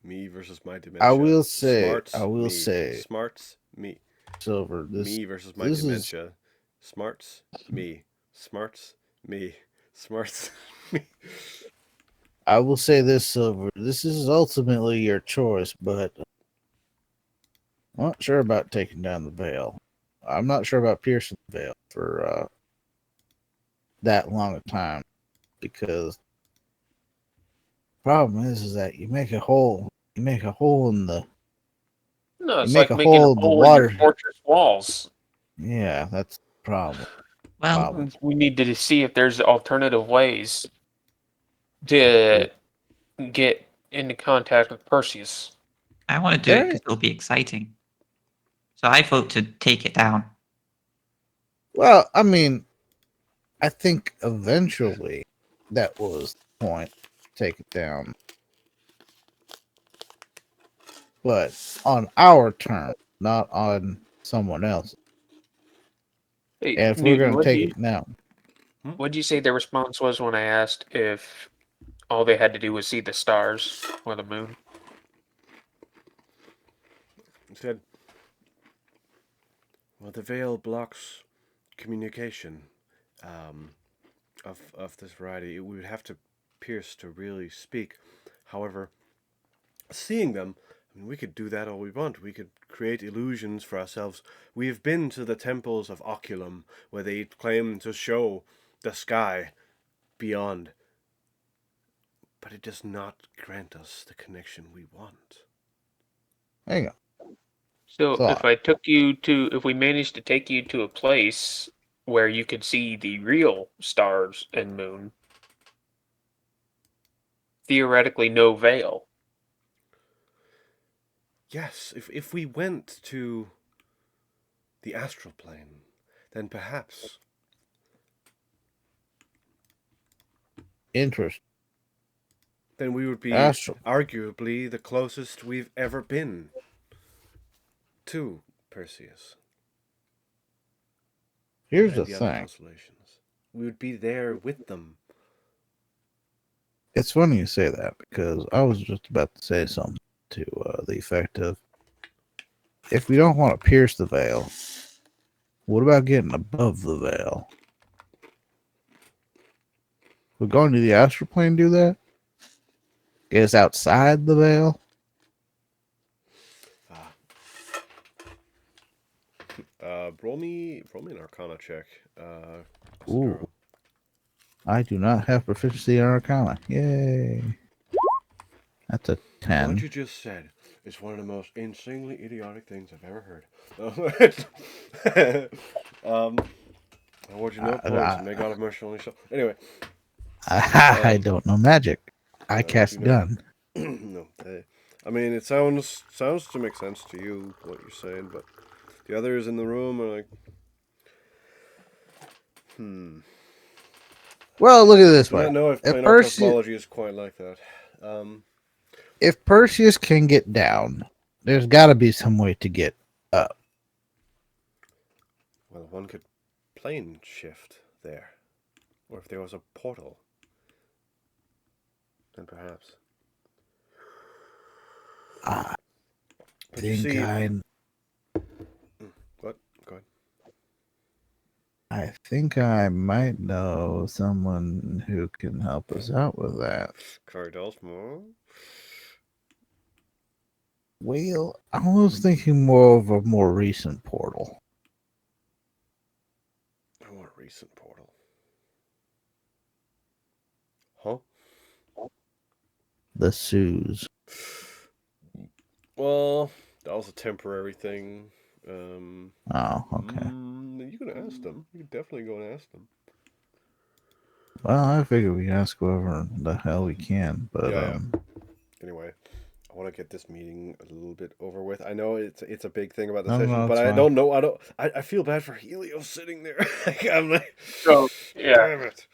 Me versus my I dementia. will say, I Smarts, will me. say, Smarts, me. Silver. Me versus my This is. dementia. Smarts, me. Smarts, me. Smarts, me. I will say this, Silver. This is ultimately your choice, but I'm not sure about taking down the veil. I'm not sure about piercing the veil for that long a time because problem is that you make a hole. You make a hole in the. No, You it's make like a making a hole in the hole in your water. fortress walls. Yeah, that's the problem. Well, We need to see if there's alternative ways to get into contact with Perseus. I want to do it because it'll be exciting. So I vote to take it down. Well, I mean, I think eventually that was the point. Take it down. But on our term, not on someone else. Hey, And if we're Newton, going to take it down, what'd you say the response was when I asked if all they had to do was see the stars or the moon? He said, well, the veil blocks communication of this variety. We would have to pierce to really speak. However, seeing them, I mean, we could do that all we want. We could create illusions for ourselves. We have been to the temples of Oculum, where they claim to show the sky beyond, but it does not grant us the connection we want. hang on. So Thought. if we managed to take you to a place where you could see the real stars and moon, theoretically no veil. Yes, if we went to the astral plane, then perhaps. Interest. Then we would be Astral. arguably the closest we've ever been to Perseus Here's and the the other thing. constellations. We would be there with them. It's funny you say that because I was just about to say something to the effect of if we don't want to pierce the veil, what about getting above the veil? Would going to the astral plane do that? Get us outside the veil? Roll me an Arcana check. Ooh. I do not have proficiency in Arcana. Yay. That's a 10. What you just said is one of the most insanely idiotic things I've ever heard. I want you no points, and may God have mercy on yourself. Anyway. I don't know magic. I cast gun. No, I mean it sounds to make sense to you what you're saying, but the others in the room are like, Well, look at it this do way. not know if If planar cosmology is quite like that. If Perseus can get down, there's got to be some way to get up. Well, one could plane shift there, or if there was a portal, then perhaps. I But you see, what? Go ahead. I think I might know someone who can help us out with that. Cardell's more. Well, I was thinking more of a more recent portal. A more recent portal. Huh? The Sues. Well, that was a temporary thing. Oh, okay. You can ask them. You can definitely go and ask them. Well, I figure we can ask whoever the hell we can, but yeah. Anyway, I want to get this meeting a little bit over with. I know it's a big thing about the session, but I don't know. I feel bad for Helios sitting there. I'm like, yeah. Damn it.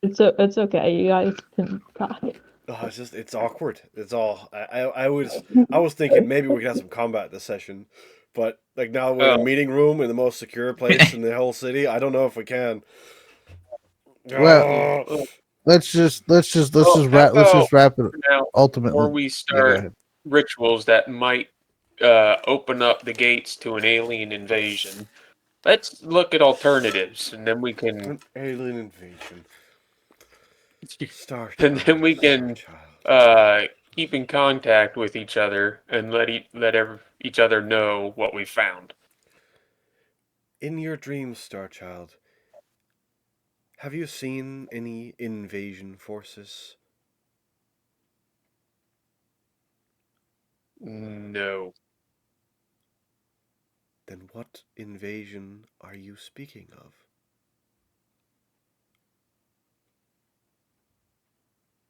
It's okay. You guys can talk. Oh, it's awkward. It's all. I was thinking maybe we could have some combat this session, but like now we're in a meeting room in the most secure place in the whole city. I don't know if we can. Well, let's just Well, how let's just about wrap it. now, before Ultimately, we yeah, go start ahead. rituals that might open up the gates to an alien invasion, let's look at alternatives, and then we can, An alien invasion. Star and Child. then we Star can Child. keep in contact with each other and each other know what we found. In your dreams, Star Child, have you seen any invasion forces? No, Then what invasion are you speaking of?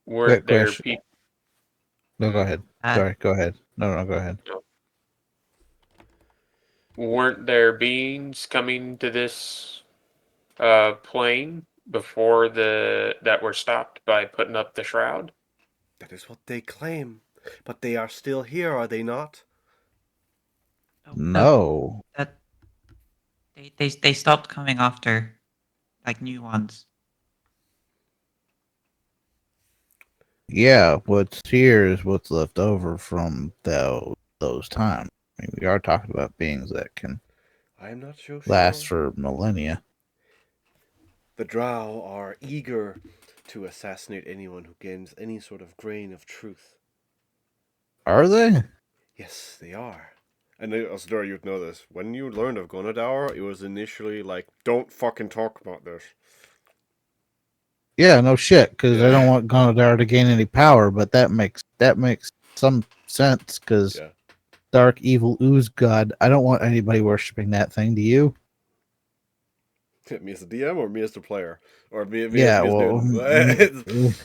Quick weren't there question. people? No, go ahead. Uh, Sorry, go ahead. No, go ahead. Weren't there beings coming to this plane before the that were stopped by putting up the shroud? That is what they claim. But they are still here, are they not? no, No. that they stopped coming after like new ones. Yeah, what's here is what's left over from those times. I mean, we are talking about beings that can I am not so last sure. for millennia. The Drow are eager to assassinate anyone who gains any sort of grain of truth. Are they? Yes, they are. And Asdor, you'd know this. When you learned of Gonadour, it was initially like, don't fucking talk about this. Yeah, no shit, because I Yeah. don't want Gonadar to gain any power, but that makes some sense, because Yeah. dark evil ooze god, I don't want anybody worshipping that thing, do you? Me as the DM or me as the player? Or me as Yeah, well, student?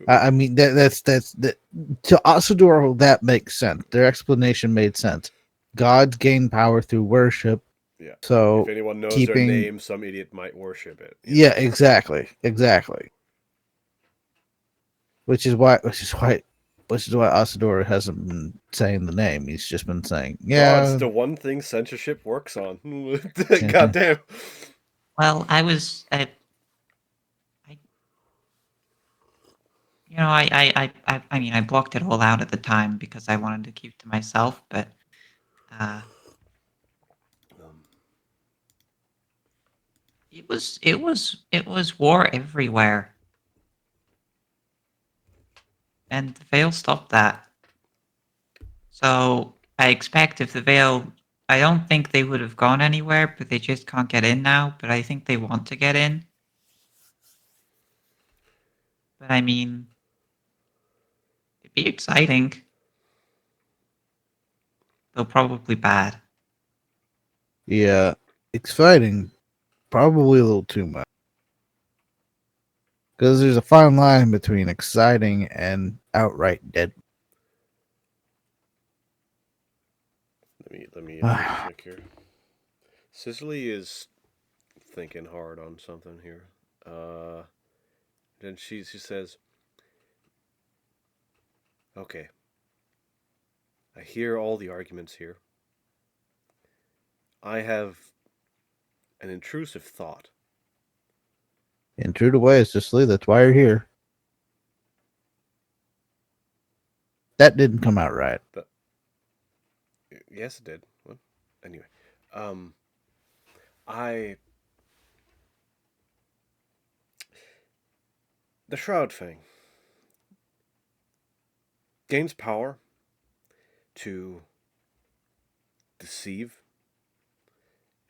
I mean that's that to Asador that makes sense. Their explanation made sense. Gods gain power through worship, Yeah. If so anyone knows their keeping name, some idiot might worship it. yeah, exactly. Which is why Asador hasn't been saying the name. He's just been saying, God's yeah, the one thing censorship works on. Goddamn. Well, I I mean, I blocked it all out at the time because I wanted to keep to myself, but uh, Um, it was war everywhere, and the veil stopped that. So I expect if the veil, I don't think they would have gone anywhere, but they just can't get in now. But I think they want to get in. But I mean, it'd be exciting, though probably bad. yeah, exciting. Probably a little too much. Because there's a fine line between exciting and outright dead. let me think here. Cicely is thinking hard on something here. Then she says, "Okay, I hear all the arguments here. I have an intrusive thought. In true to ways, Cicely, that's why you're here. That didn't come out right. But yes, it did. What? Anyway, um, I the shroud thing gains power to deceive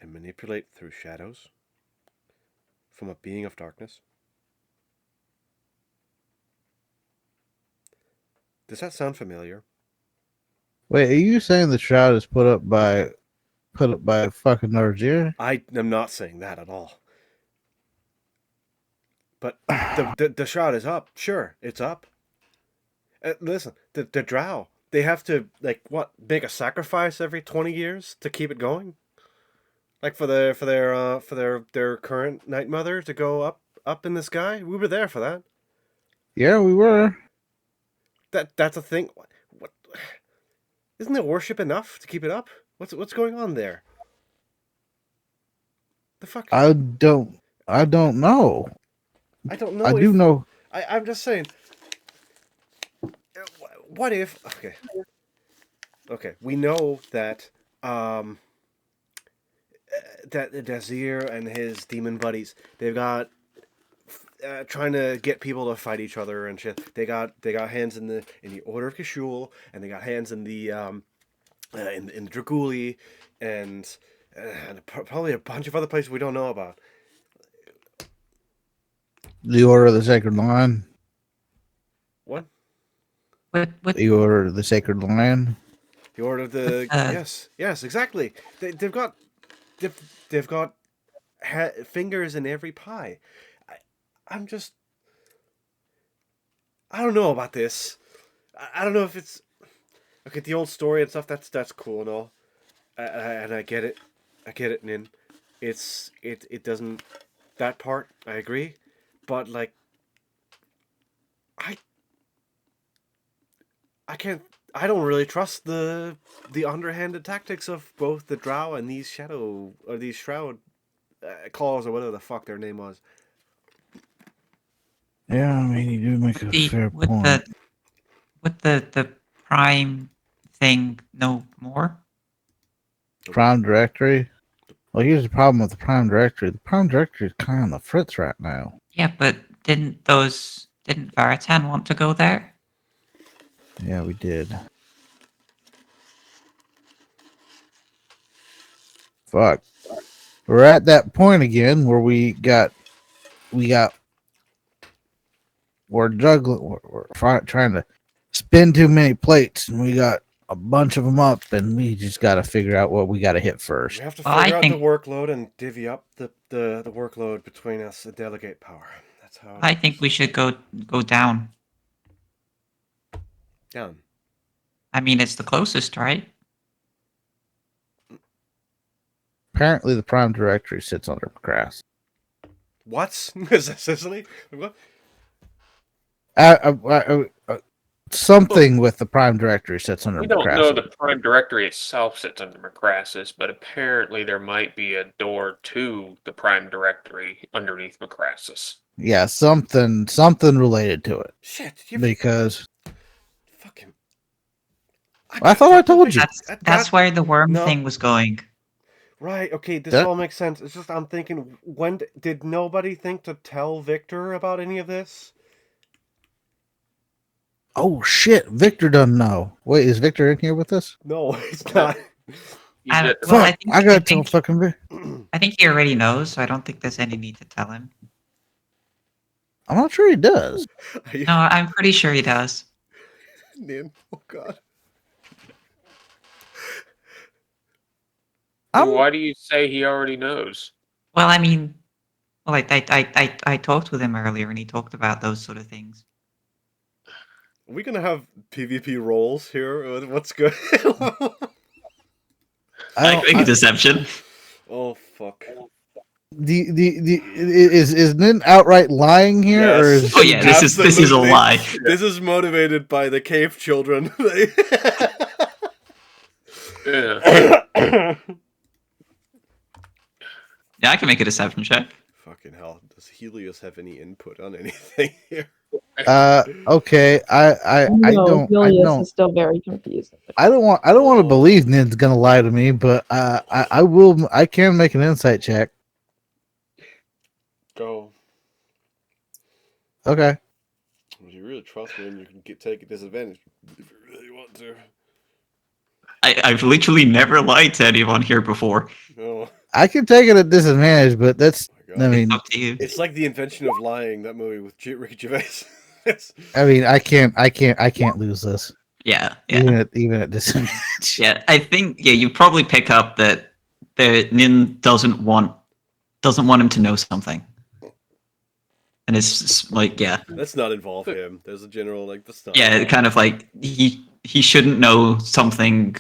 and manipulate through shadows from a being of darkness. Does that sound familiar? Wait, are you saying the shroud is put up by fucking Narjir? I am not saying that at all. But the shroud is up. Sure, it's up. Listen, the drow, they have to, like, what, make a sacrifice every 20 years to keep it going? Like for their current night mother to go up in the sky? We were there for that. Yeah, we were. That's a thing. What isn't there worship enough to keep it up? What's going on there? The fuck? I don't know. I don't I know do if know. I'm just saying. What if? Okay. We know that that Dazir and his demon buddies, they've got trying to get people to fight each other and shit. They got hands in the Order of Kishul, and they got hands in the in the Draguli, and probably a bunch of other places we don't know about. The Order of the Sacred Lion. What? What The Order of the Sacred Lion. The Order of the yes, exactly. They've got fingers in every pie. I'm just I don't know about this. I don't know if it's okay. The old story and stuff that's cool and all, and I get it. I get it, Nin. It doesn't that part I agree, but like I I can't. I don't really trust the underhanded tactics of both the Drow and these Shadow or these Shroud claws or whatever the fuck their name was. Yeah, I mean, you do make a the fair with point. the prime thing no more? Prime Directory. Well, here's the problem with the Prime Directory. The Prime Directory is kind of on the fritz right now. Yeah, but didn't Varatan want to go there? Yeah, we did. Fuck. We're at that point again where we're juggling, trying to spin too many plates, and we got a bunch of them up, and we just got to figure out what we got to hit first. We have to Well, I figure out the think- workload and divvy up the workload between us and delegate power. That's how. I think we should go down. Down. I mean, it's the closest, right? Apparently, the Prime Directory sits under McGrath. What? Is that Sicily? What? Something with the Prime Directory sits under We don't know McGrath. the Prime Directory itself sits under Macrassus, but apparently there might be a door to the Prime Directory underneath Macrassus. Yeah, something related to it. Shit! You Because fucking. I thought I told you. That's where the worm No. thing was going. Right. Okay. This That- all makes sense. It's just I'm thinking. When did nobody think to tell Victor about any of this? Oh shit, Victor doesn't know. Wait, is Victor in here with us? No, it's not. You I- did- Well, Fuck, I gotta tell fucking Victor. I think he already knows, so I don't think there's any need to tell him. I'm not sure he does. Are you No, I'm pretty sure he does. Nin? Oh God. I'm- Why do you say he already knows? Well, I mean, well, I talked with him earlier, and he talked about those sort of things. Are we gonna have PvP roles here? What's good? I- deception. Oh fuck. Is Nin outright lying here, or Yes. is Oh yeah, this is a Absolutely. lie. This is motivated by the cave children. Yeah. Yeah, I can make a deception check. Fucking hell. Does Helios have any input on anything here? okay? I No, Julius don't is still very confused. I don't want to believe Nin's gonna lie to me, but I will. I can make an insight check. Go. Okay. If you really trust me, then you can take a disadvantage if you really want to. I've literally never lied to anyone here before. No. I can take it at disadvantage, but that's. Oh my God. I mean, It's up to you. It's like the invention of lying. That movie with Ricky Gervais. I can't lose this. Yeah, Even at disadvantage. yeah. I think you probably pick up that Nin doesn't want him to know something, and it's just like Let's not involve him. There's a general that's not. yeah, kind of like he shouldn't know something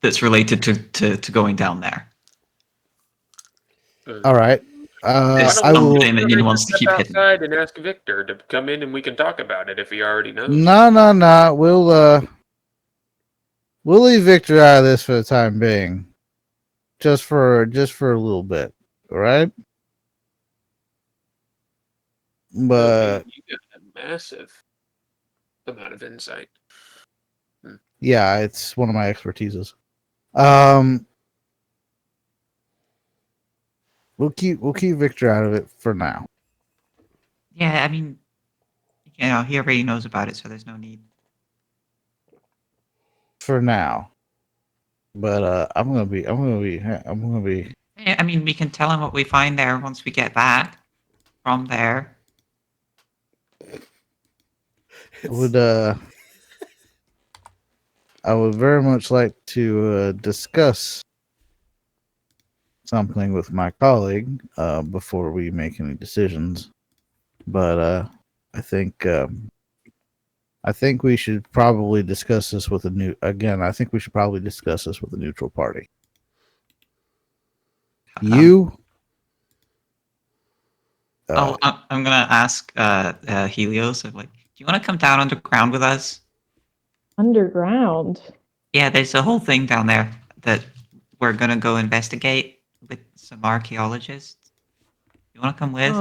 that's related to going down there. All right. It's I will. something that Nin wants to Step keep hidden. outside and ask Victor to come in, and we can talk about it if he already knows. No. We'll leave Victor out of this for the time being, just for a little bit. All right. But You got it. massive amount of insight. Yeah, it's one of my expertises. Um, we'll keep Victor out of it for now. Yeah, I mean, he already knows about it, so there's no need. For now. But I'm gonna be. Yeah, I mean, we can tell him what we find there once we get back from there. I would very much like to discuss something with my colleague before we make any decisions. But I think we should probably discuss this with a new. Again, I think we should probably discuss this with a neutral party. You. I'm gonna ask Helios if, like, do you want to come down underground with us? Underground. Yeah, there's a whole thing down there that we're gonna go investigate with some archaeologists. You want to come with?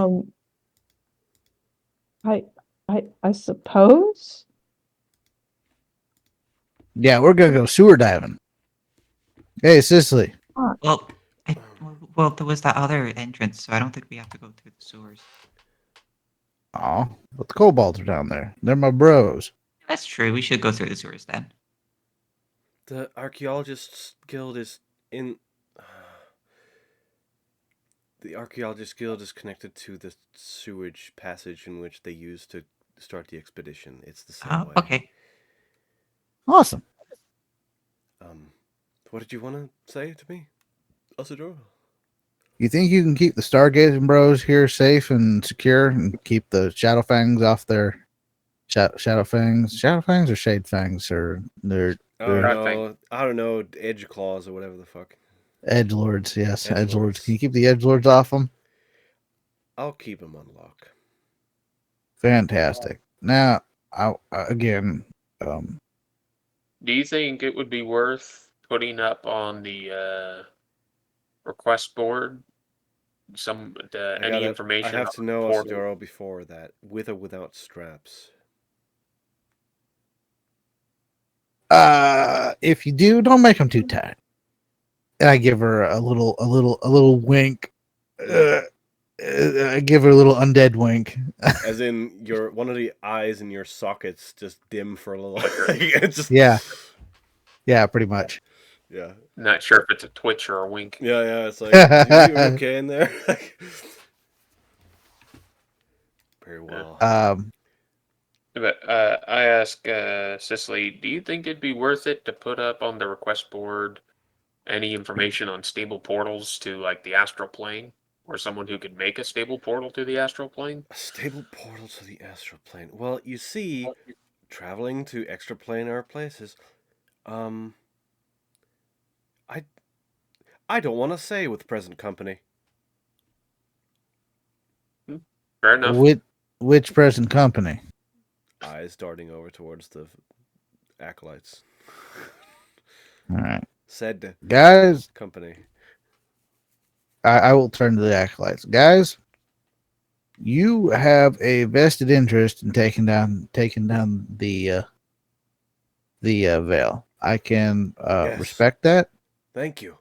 I suppose. Yeah, we're gonna go sewer diving. Hey, Cicely. Well, well, there was that other entrance, so I don't think we have to go through the sewers. Oh, but the kobolds are down there. They're my bros. That's true. We should go through the sewers then. The Archaeologists Guild is in. The Archaeologists Guild is connected to the sewage passage in which they used to start the expedition. It's the same way. Okay. Awesome. What did you want to say to me, Isidro? You think you can keep the Stargazing Bros here safe and secure and keep the Shadowfangs off their Shadowfangs or Shade Fangs or their I don't know, Edge Claws or whatever the fuck. Edgelords, yes, Edgelords. Can you keep the Edgelords off them? I'll keep them on lock. Fantastic. Now, again, Do you think it would be worth putting up on the request board any information? I have to on know the portal? Isidro before that, with or without straps. if you do, don't make them too tight. And I give her a little wink. I give her a little undead wink. As in one of the eyes in your sockets just dim for a little. Just... Yeah, pretty much. Yeah. Not sure if it's a twitch or a wink. Yeah. It's like, you okay in there? Very well. But I ask Cicely, do you think it'd be worth it to put up on the request board any information on stable portals to, like, the astral plane, or someone who could make a stable portal to the astral plane? A stable portal to the astral plane. Well, you see, traveling to extraplanar places, I don't want to say with present company. Fair enough. Which present company? Eyes darting over towards the acolytes. All right. Said guys, company. I will turn to the acolytes. Guys, you have a vested interest in taking down the veil. I can Yes. respect that. Thank you.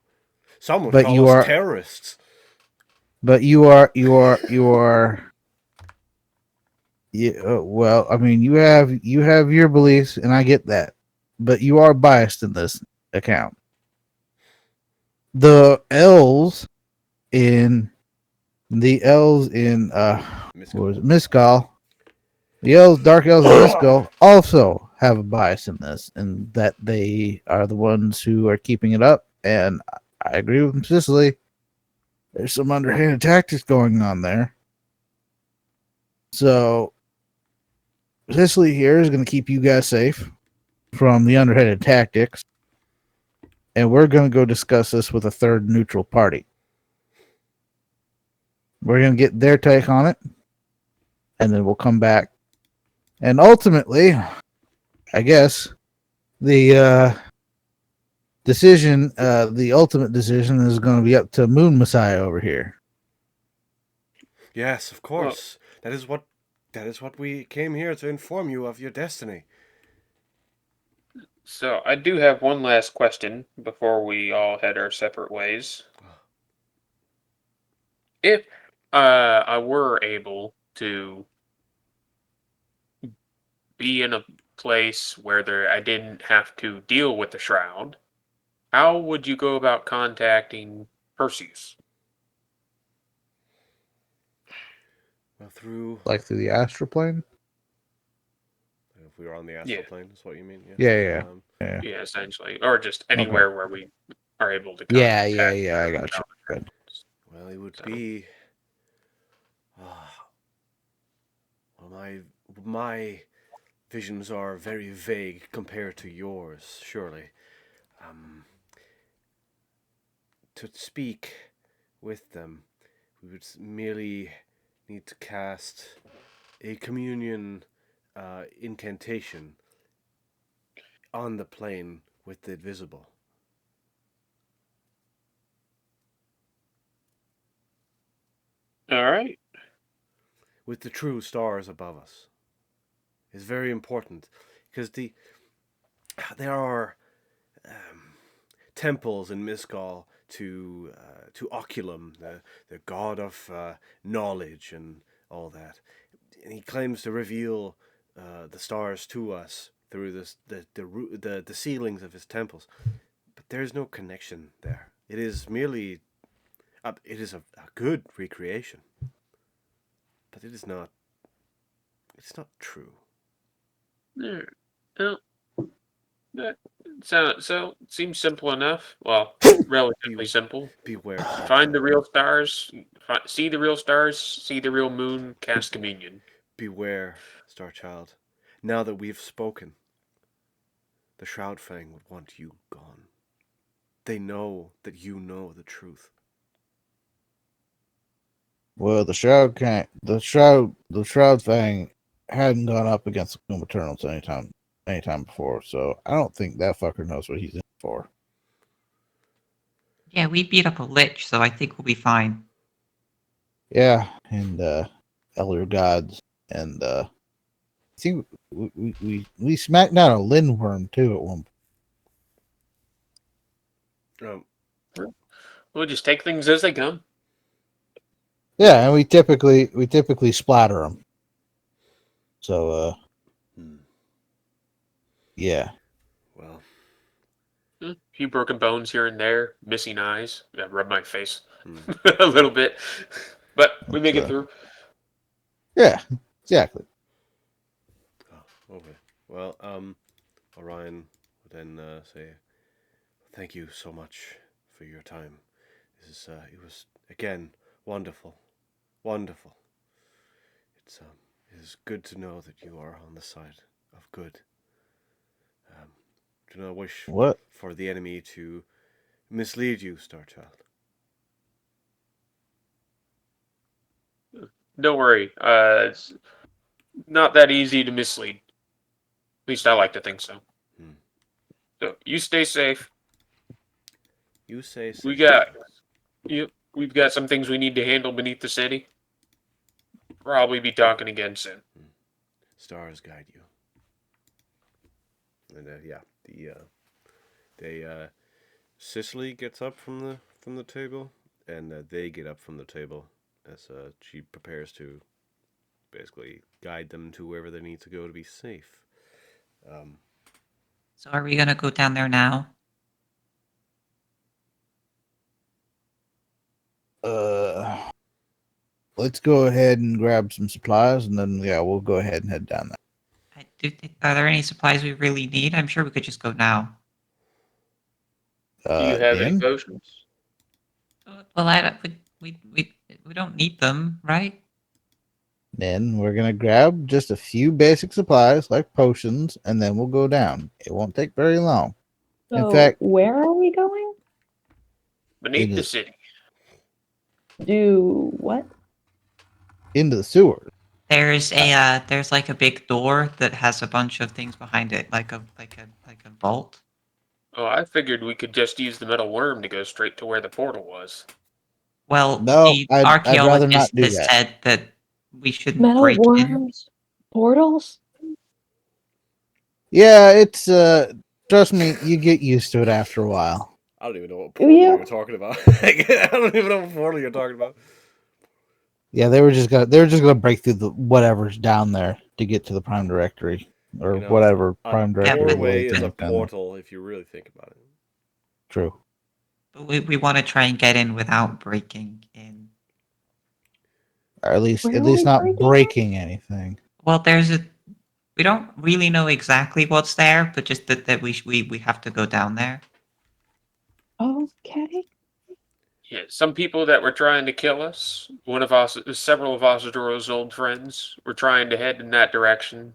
Someone But call you us are terrorists. But you are. Well, I mean, you have your beliefs, and I get that. But you are biased in this account. The elves in what was it, Miscall, the dark elves in Miscall also have a bias in this, and that they are the ones who are keeping it up. And I agree with Cicely. There's some underhanded tactics going on there. So Cicely here is going to keep you guys safe from the underhanded tactics. And we're going to go discuss this with a third neutral party. We're going to get their take on it. And then we'll come back. And ultimately, I guess, the ultimate decision is going to be up to Moon Messiah over here. Yes, of course. That is what That is what we came here to inform you of your destiny. So I do have one last question before we all head our separate ways. If I were able to be in a place where I didn't have to deal with the shroud, how would you go about contacting Perseus? Well, through Like through the astral plane. if we were on the astral Yeah. plane, is what you mean? Yeah. Um, Yeah. Yeah, essentially, or just Okay. anywhere where we are able to Yeah. contact. I got you. Good. well, it would So- be. Well, my visions are very vague compared to yours. Surely, to speak with them, we would merely need to cast a communion incantation on the plane with the visible. All right. With the true stars above us. It's very important because there are temples in Misgal to Oculum, the god of knowledge and all that, and he claims to reveal the stars to us through the ceilings of his temples. But there is no connection there. It is merely it is a good recreation, but it is not. It's not true. Yeah. Well, that seems simple enough. Well, relatively simple. Beware, Star Find the Child. real stars. See the real stars. See the real moon. Cast communion. Beware, Star Child. Now that we've spoken, the Shroud Fang would want you gone. They know that you know the truth. Well, the shroud can't. The shroud thing hadn't gone up against the Koom Eternals anytime before. So I don't think that fucker knows what he's in for. Yeah, we beat up a lich, so I think we'll be fine. Yeah, and elder gods, and I think we smacked down a lindworm too at one point. We'll just take things as they come. Yeah, and we typically splatter them. So yeah. Well, A few broken bones here and there. Missing eyes. I rub my face hmm. a little bit, but we make it So- through. Yeah, exactly. Oh, okay. Well, Orion would then say, "Thank you so much for your time. It was again wonderful, wonderful. It is good to know that you are on the side of good. Do not wish What? for the enemy to mislead you, Star Child." Don't worry. It's not that easy to mislead. At least I like to think so. Hmm. So you stay safe. You say so. We got Yep. We've got some things we need to handle beneath the city. Probably be talking again soon. Stars guide you. And yeah, Cicely gets up from the table, and they get up from the table as she prepares to basically guide them to wherever they need to go to be safe. So are we gonna go down there now? Let's go ahead and grab some supplies, and then yeah, we'll go ahead and head down Are there any supplies we really need? I'm sure we could just go now. there. Do you have any Then potions? Well, I don't, we don't need them, right? we're gonna grab just a few basic supplies like potions, and then we'll go down. It won't take very long. So In fact, where are we going? Beneath It the is- city. Do what? into the sewer. There's like a big door that has a bunch of things behind it, like a vault. Oh, I figured we could just use the metal worm to go straight to where the portal was. Well, No, the I'd rather not archaeologist do has that. said that we shouldn't Metal break in. worms, portals. Yeah, it's trust me, you get used to it after a while. I don't even know what Do portal you? you're talking about. I don't even know what portal you're talking about. Yeah, they were just gonna break through the whatever's down there to get to the Prime Directory or You know, whatever A Prime Directory doorway was is a down there. portal if you really think about it. True. But we want to try and get in without breaking in. Or at least Where are we not breaking in? breaking anything. Well, we don't really know exactly what's there, but just that we have to go down there. Okay. Yeah, some people that were trying to kill us, several of Asadoro's old friends, were trying to head in that direction.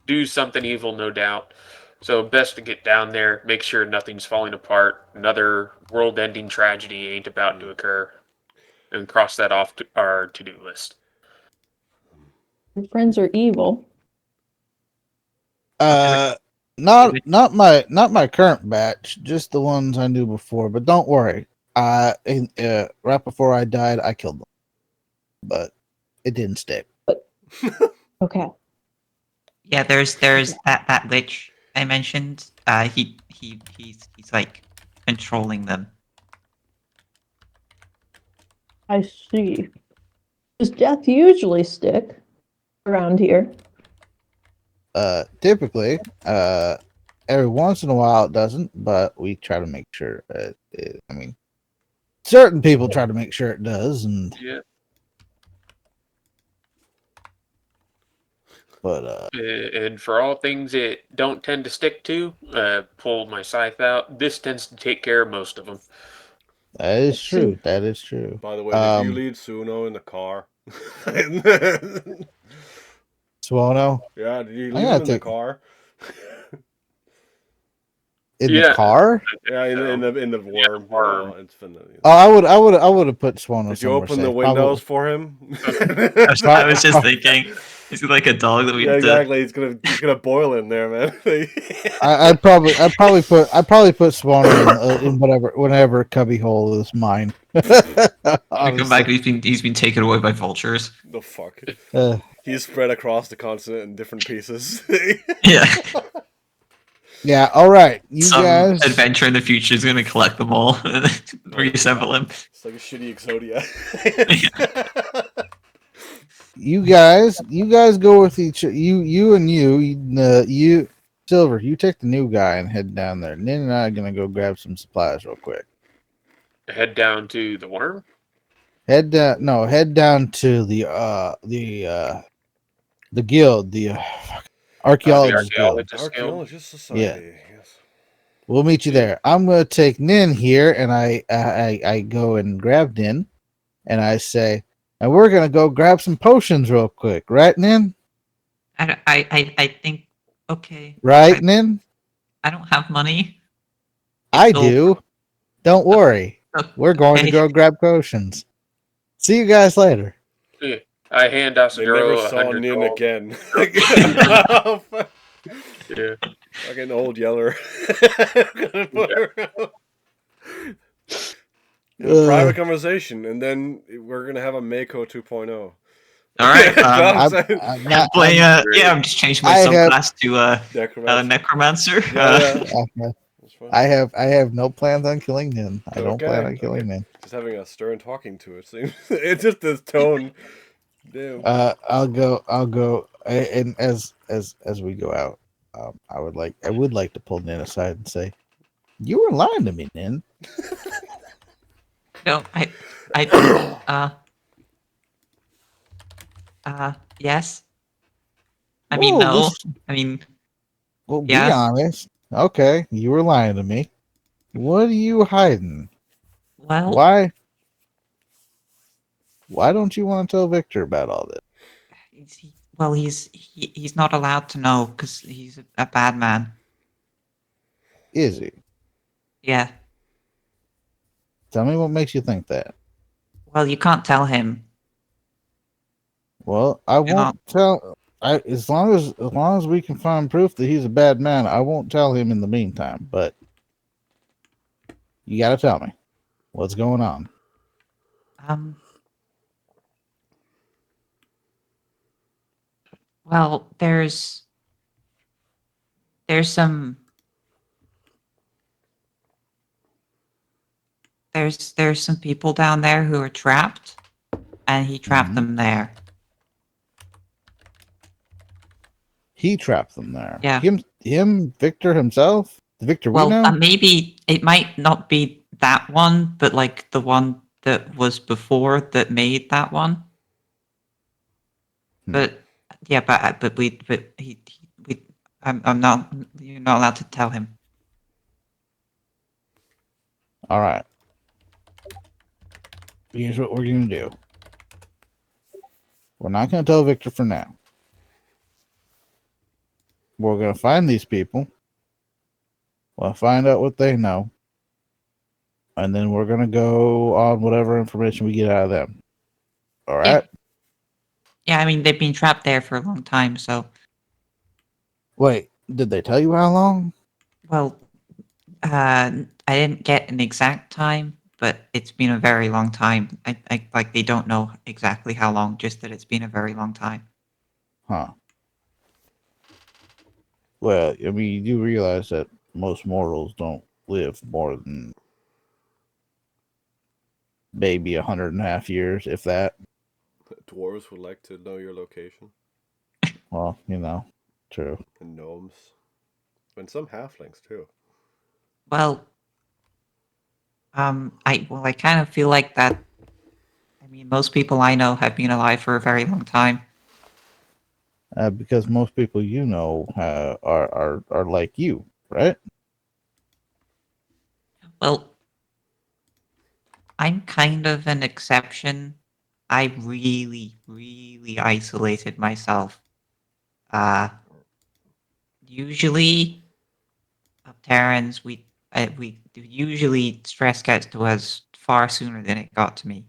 Do something evil, no doubt. So best to get down there, make sure nothing's falling apart, another world-ending tragedy ain't about to occur, and cross that off our to-do list. Your friends are evil. Not my current batch, just the ones I knew before. But don't worry, right before I died, I killed them, but it didn't stick. Okay. Yeah, there's that lich I mentioned. He's like controlling them. I see. Does death usually stick around here? Typically, every once in a while it doesn't, but we try to make sure. I mean, certain people try to make sure it does, and Yeah. but And for all things it don't tend to stick to, pull my scythe out. This tends to take care of most of them. that is I true. see. That is true. By the way, did you lead Suno in the car? Swono, Yeah, did you I leave gotta him in the take car? in the Yeah. car. Yeah, in the worm. You know, it's been. Oh, I would have put Swono Did you somewhere open the safe. windows for him? I was just thinking, is it like a dog that we Yeah, have to? exactly. He's gonna boil in there, man. I'd probably put Swono in whatever cubby hole is mine. We come back. Honestly. He's been taken away by vultures. The fuck. Uh, He's spread across the continent in different pieces. Yeah, yeah. All right, you some guys. adventure in the future is going to collect them all and reassemble them. It's like a shitty Exodia. You guys go with you Silver. You take the new guy and head down there. Nin and I are gonna go grab some supplies real quick. Head down to the worm. Head down to the guild, the The archaeologist guild. archaeologist guild. Archaeologist Society. Yes. We'll meet you there. I'm gonna take Nin here, and I go and grab Nin, and I say, and we're gonna go grab some potions real quick, right, Nin? I think okay. Right, Nin? I don't have money. I So- do. Don't worry. We're going to okay. go grab potions. See you guys later. Yeah. I hand They never Asadoro saw 100 Nin gold. again. Yeah. Fucking old yeller. Private conversation, and then we're gonna have a Mako 2.0. All right. I'm Playing, I'm just changing my I have- subclass to necromancer. Yeah, That's fine. I have no plans on killing Nin. I don't plan on killing Nin. Just having a stern talking to it seems. It's just this tone. Damn. I'll go, and as we go out, I would like to pull Nin aside and say, "You were lying to me, Nin." No, yes. I mean, Whoa, no. this- I mean, Well, be Yeah. honest. Okay, you were lying to me. What are you hiding? well, Why? Why don't you want to tell Victor about all this? he's not allowed to know because he's a bad man. Is he? Yeah. Tell me what makes you think that. Well, you can't tell him. Well, I won't tell. As long as we can find proof that he's a bad man, I won't tell him in the meantime. But you got to tell me what's going on. Well, there's some there's some people down there who are trapped, and he trapped Mhm. them there. He trapped them there. Yeah. Him, Victor himself, the Victor we Well, know. maybe it might not be that one, but like the one that was before that made that one. Hmm. But yeah, but we I'm not you're not allowed to tell him. All right. Here's what we're gonna do. We're not gonna tell Victor for now. We're gonna find these people. We'll find out what they know, and then we're gonna go on whatever information we get out of them. All right. Yeah, I mean they've been trapped there for a long time, so Wait, did they tell you how long? well, I didn't get an exact time, but it's been a very long time. I like they don't know exactly how long, just that it's been a very long time. Huh. Well, I mean, you do realize that most mortals don't live more than maybe 100.5 years, if that. Dwarves would like to know your location, Well, true. and gnomes, and some halflings too. Well, I kind of feel like that. I mean, most people I know have been alive for a very long time. Because most people you know are like you, right? Well, I'm kind of an exception. I really, really isolated myself. Uh, Usually, Terrans, we usually stress gets to us far sooner than it got to me.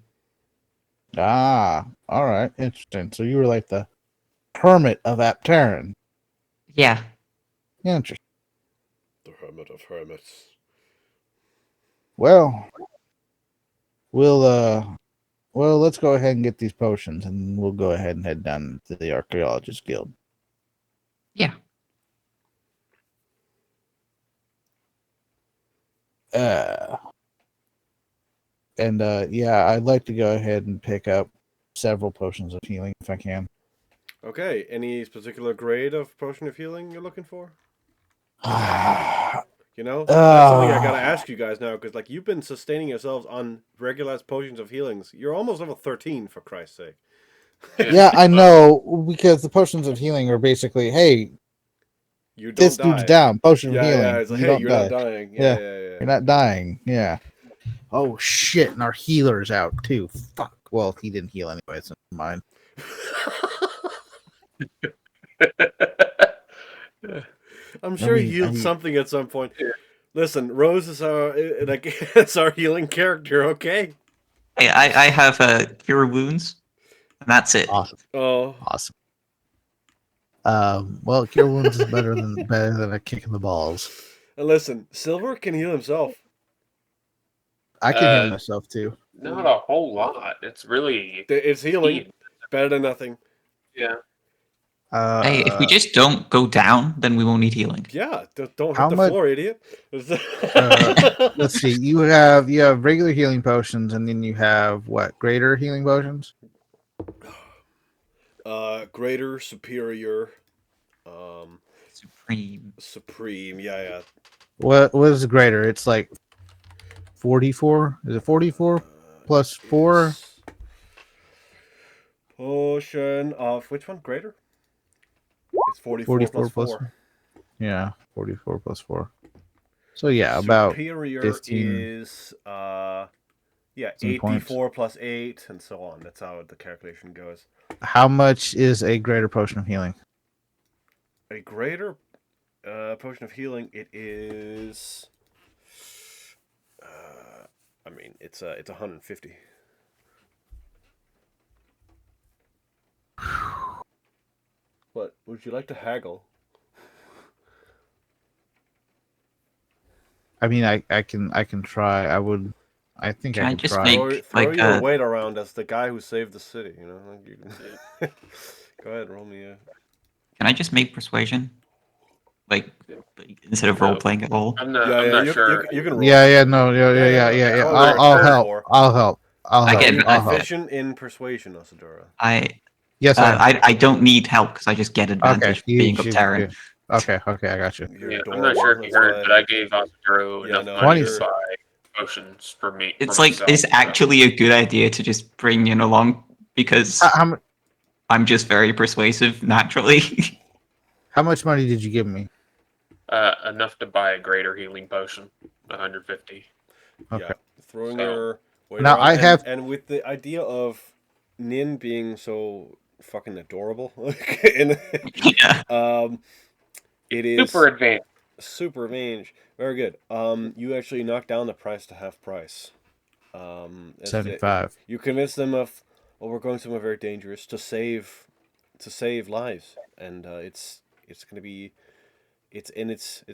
Ah, all right, interesting. So you were like the hermit of Apterin. Yeah, Interesting. The hermit of hermits. Well, let's go ahead and get these potions, and we'll go ahead and head down to the Archaeologist Guild. yeah. Uh, and yeah, I'd like to go ahead and pick up several potions of healing if I can. Okay, any particular grade of potion of healing you're looking for? You know, that's something I gotta ask you guys now, because like you've been sustaining yourselves on regular potions of healings. You're almost level 13, for Christ's sake. Yeah, I know, because the potions of healing are basically, hey, You don't this die. dude's down, potion of Yeah, healing. yeah. It's like, You hey, don't you're die. not dying. Yeah. Yeah. You're not dying. Yeah. Oh shit! And our healer's out too. Fuck. Well, he didn't heal anyway, so never mind. I'm sure he healed something at some point. Listen, Rose is our like it's our healing character. Okay. I have cure wounds, and that's it. Awesome. Oh, Awesome. Well, cure wounds is better than a kick in the balls. and listen, Silver can heal himself. I can heal myself too. Not a whole lot. It's really It's healing. Better than nothing. yeah. Hey, if we just don't go down, then we won't need healing. Yeah, don't How hit the much- floor, idiot. Let's see. You have regular healing potions, and then you have what? Greater healing potions? Greater, superior, Supreme. supreme. Yeah. What is greater? It's like 44. Is it 44 plus 4? Is potion of which one? Greater. It's 44 plus 4. Yeah, 44 plus 4. So yeah, about Superior 15 is 15 points. 84 plus 8 and so on. That's how the calculation goes. How much is a greater potion of healing? A greater potion of healing, it is I mean, it's 150. What, would you like to haggle? I mean, I can try. I think Can I I can just try. make- Throw like, your weight around as the guy who saved the city, you know? Like you can... Go ahead, roll me a... Can I just make persuasion? Like instead of No. role playing at all? I'm Yeah, not you, sure. you can roll. Yeah, no, yeah. That's what I'll, we're I'll here help. for. I'll help. I Are get- you I'll help. proficient in persuasion, Osadora? Yes, I don't need help because I just get Okay, advantage for being a Terran. Okay, I got you. You're Yeah, I'm adorable. not sure if you That's heard, why. but I gave Ositaro Yeah, enough no, money you're- to buy potions for me. It's for like myself, it's so- actually a good idea to just bring in along because I'm just very persuasive naturally. How much money did you give me? enough to buy a greater healing potion, 150. Okay. Yeah, throwing So- your weight Now, around. I have- and with the idea of Nin being so fucking adorable, and, Yeah. it is Super advanced. super range. Very good. You actually knocked down the price to half price. As 75. You convince them of, well, we're going somewhere very dangerous to save lives, and it's gonna be. It's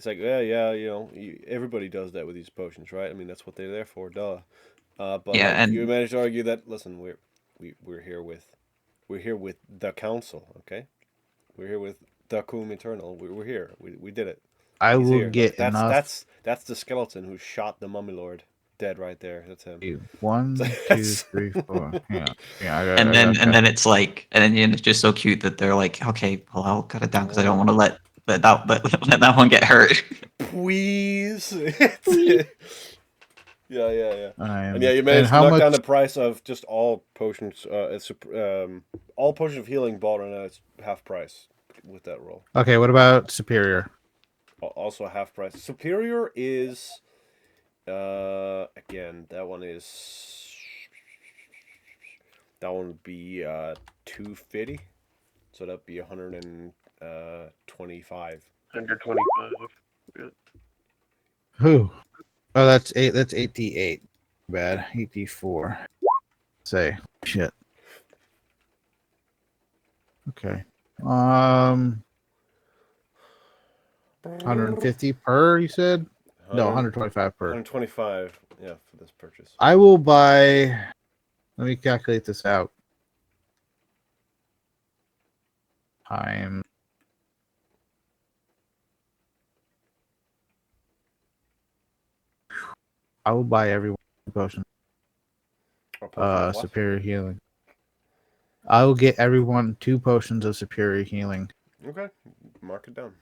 like everybody does that with these potions, right? I mean that's what they're there for, duh. But Yeah, like and- you managed to argue that listen, we're here with the council, okay? We're here with the Koom Eternal. We're here. We did it. I He's will here. get Look, enough. that's the skeleton who shot the Mummy Lord, dead right there. That's him. 1, 2, 3, 4. Yeah, and then it's like, and then it's just so cute that they're like, okay, well I'll cut it down because I don't want to let that one get hurt. Please. Yeah. And yeah, you managed to how knock much? down the price of just all potions. All potions of healing bought on it's half price with that roll. Okay, what about superior? Also half price. Superior is, again that one would be 250. So that'd be 125. 125. Who? Oh, that's 8. That's 88. Bad. 84. Say shit. Okay. 150 per. You said no. 125 per. 125. Yeah, for this purchase. I will buy. Let me calculate this out. Time. I will buy everyone a potion. Or potion of what? Superior healing. I will get everyone 2 potions of superior healing. Okay, mark it down.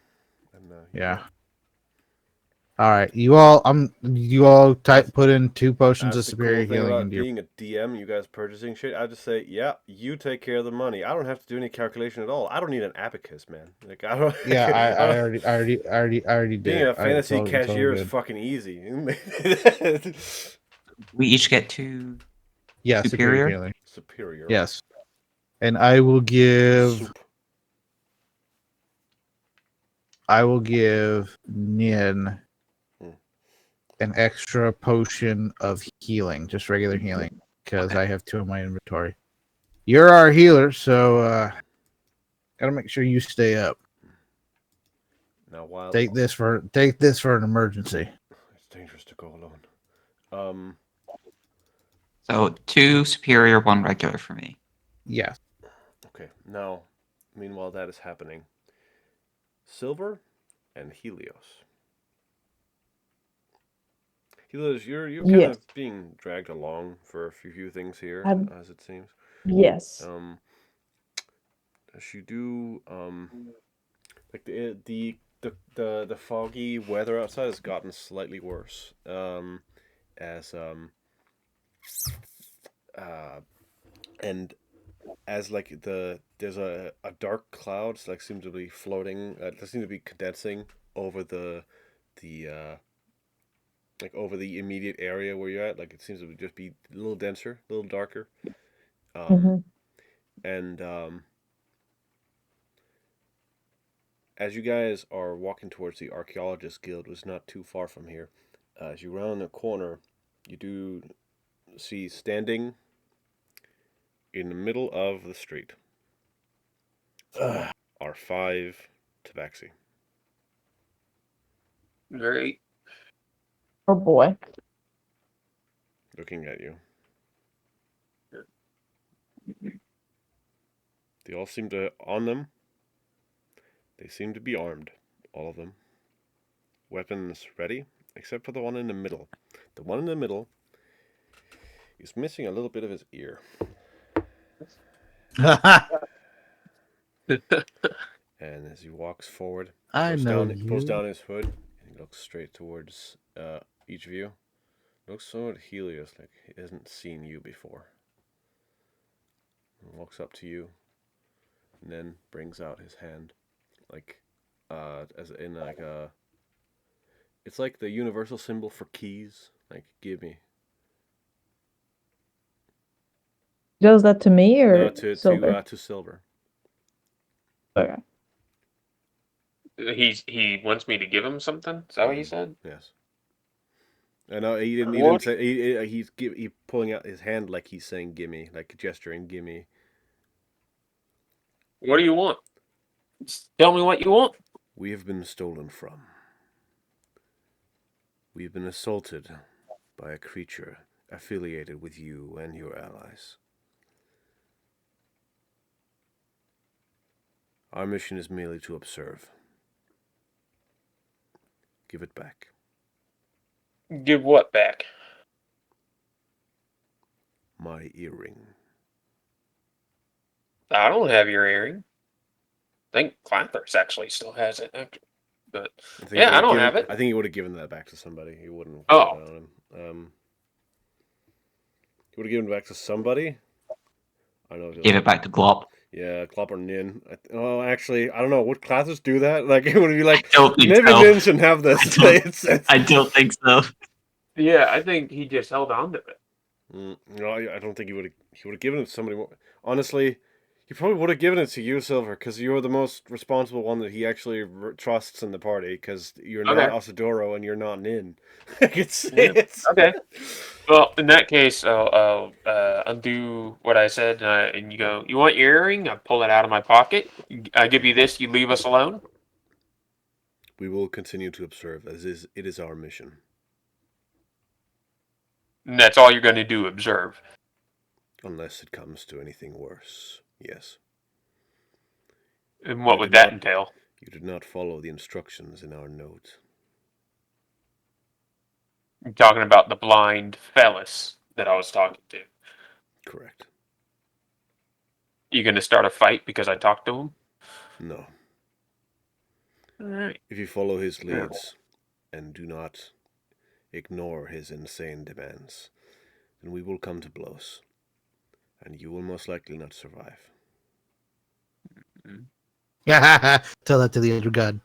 And, Yeah. All right, you all. You all put in 2 potions of That's the superior cool thing healing about into your. being a DM. You guys purchasing shit. I just say, yeah, you take care of the money. I don't have to do any calculation at all. I don't need an abacus, man. Like I don't. Yeah, I don't- already did. Being a fantasy It's all cashier is good. fucking easy. We each get 2 Yeah, superior superior. healing. Superior. Yes, and I will give. Soup. I will give Nin Hmm. an extra potion of healing, just regular healing, because Okay. I have 2 in my inventory. You're our healer, so gotta make sure you stay up. Now while Take this for an emergency. it's dangerous to go alone. So 2 superior, 1 regular for me. Yeah. Okay. Now, meanwhile that is happening. Silver and Helios. Helios, you're kind Yes. of being dragged along for a few things here, I'm- as it seems. Yes. As you do, like the foggy weather outside has gotten slightly worse. As and as like there's a dark clouds like seem to be floating, they seem to be condensing over the like over the immediate area where you're at. Like it seems to just be a little denser, a little darker. Mhm. And as you guys are walking towards the Archaeologist Guild, which is not too far from here, as you round the corner, you do see standing in the middle of the street are 5 tabaxi. Very. Oh boy. Looking at you. They all seem to on them They seem to be armed, all of them. Weapons ready, except for the one in the middle. The one in the middle is missing a little bit of his ear. And as he walks forward, I pulls know down you. his hood, and he looks straight towards each of you. Looks somewhat Helios, like he hasn't seen you before. And walks up to you, and then brings out his hand, like, as in like a. It's like the universal symbol for keys. Like, give me. Does that to me No, or Silver? to Silver. Okay. He wants me to give him something. Is that what he said? Yes. I know he didn't. He What? didn't say. He's pulling out his hand like he's saying "gimme," like gesturing "gimme." What do you want? Just tell me what you want. We have been stolen from. We have been assaulted by a creature affiliated with you and your allies. Our mission is merely to observe. Give it back. Give what back? My earring. I don't have your earring. I think Clathers actually still has it. But yeah, I don't have it. I think he would have given that back to somebody. He wouldn't have Oh. put it on him. He would have given it back to somebody. I know. Give it back to Glop. Yeah, Klopp or Nin. Actually, I don't know. Would classes do that? Like, it would be like, I don't think maybe so. Nin shouldn't have this. I don't think so. Yeah, I think he just held on to it. No, I don't think he would have. He would have given it to somebody more. Honestly, he probably would have given it to you, Silver, because you're the most responsible one that he actually trusts in the party. Because you're not Asadoro and you're not Nin. it's. Okay. Well, in that case, I'll undo what I said, and you go. You want your earring? I pull it out of my pocket. I give you this. You leave us alone. We will continue to observe, as it is our mission. And that's all you're going to do. Observe. Unless it comes to anything worse. Yes. And what would that entail? You did not follow the instructions in our note. I'm talking about the blind Fellas that I was talking to. Correct. You going to start a fight because I talked to him? No. All right. If you follow his leads and do not ignore his insane demands, then we will come to blows. And you will most likely not survive. Tell that to the other god.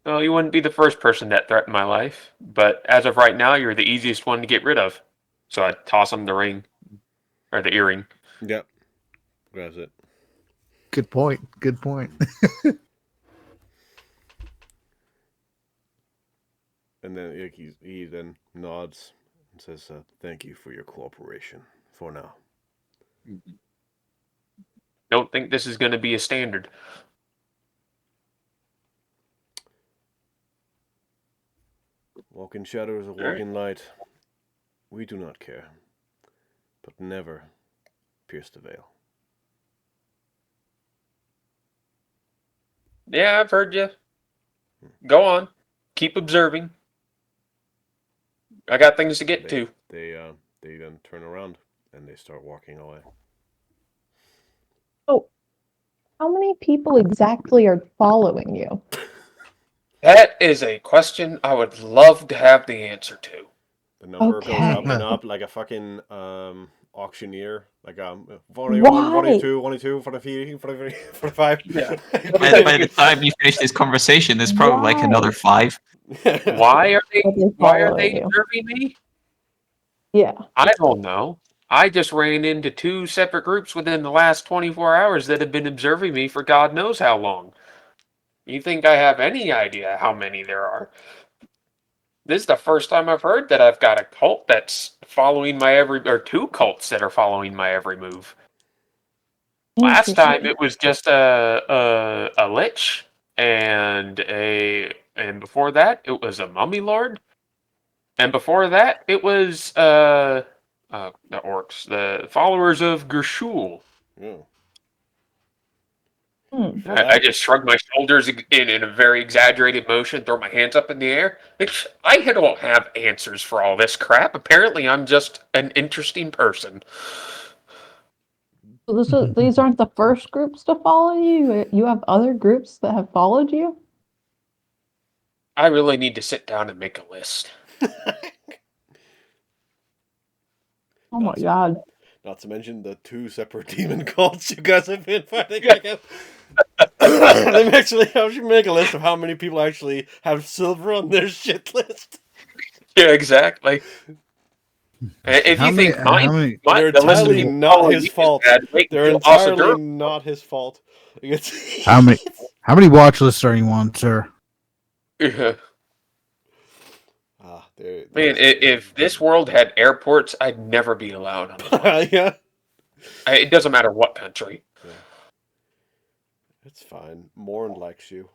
Well, you wouldn't be the first person that threatened my life, but as of right now, you're the easiest one to get rid of. So I toss him the ring, or the earring. Yep. Grabs it. Good point. Good point. And then he then nods and says, "Thank you for your cooperation. For now." Don't think this is going to be a standard. Walk in shadows or walk in light. We do not care. But never pierce the veil. Yeah, I've heard you. Go on. Keep observing. I got things to get to. They then turn around and they start walking away. Oh, how many people exactly are following you? That is a question I would love to have the answer to. The number goes up Okay. and up like a fucking auctioneer. Like 41, 42, 22, 43, 45. Yeah. By the time you finish this conversation, there's probably like another 5. Why are they following you? observing me? Yeah. I don't know. I just ran into 2 separate groups within the last 24 hours that have been observing me for God knows how long. You think I have any idea how many there are? This is the first time I've heard that I've got a cult that's following my or 2 cults that are following my every move. Last time it was just a lich and before that it was a mummy lord. And before that, it was the orcs, the followers of Gershul. Yeah. I just shrug my shoulders in a very exaggerated motion, throw my hands up in the air. I don't have answers for all this crap. Apparently, I'm just an interesting person. So these aren't the first groups to follow you. You have other groups that have followed you. I really need to sit down and make a list. Oh my god! Not to mention the 2 separate demon cults you guys have been fighting against. They should make a list of how many people actually have silver on their shit list. Yeah, exactly. If How you many- think how many- They're the list of entirely people not following his you is fault. bad, wait They're until Asa entirely Durham- not his fault. How many watch lists are you on, sir? Man, if this world had airports, I'd never be allowed on it. Yeah. It doesn't matter what country. Yeah. It's fine. Morn likes you.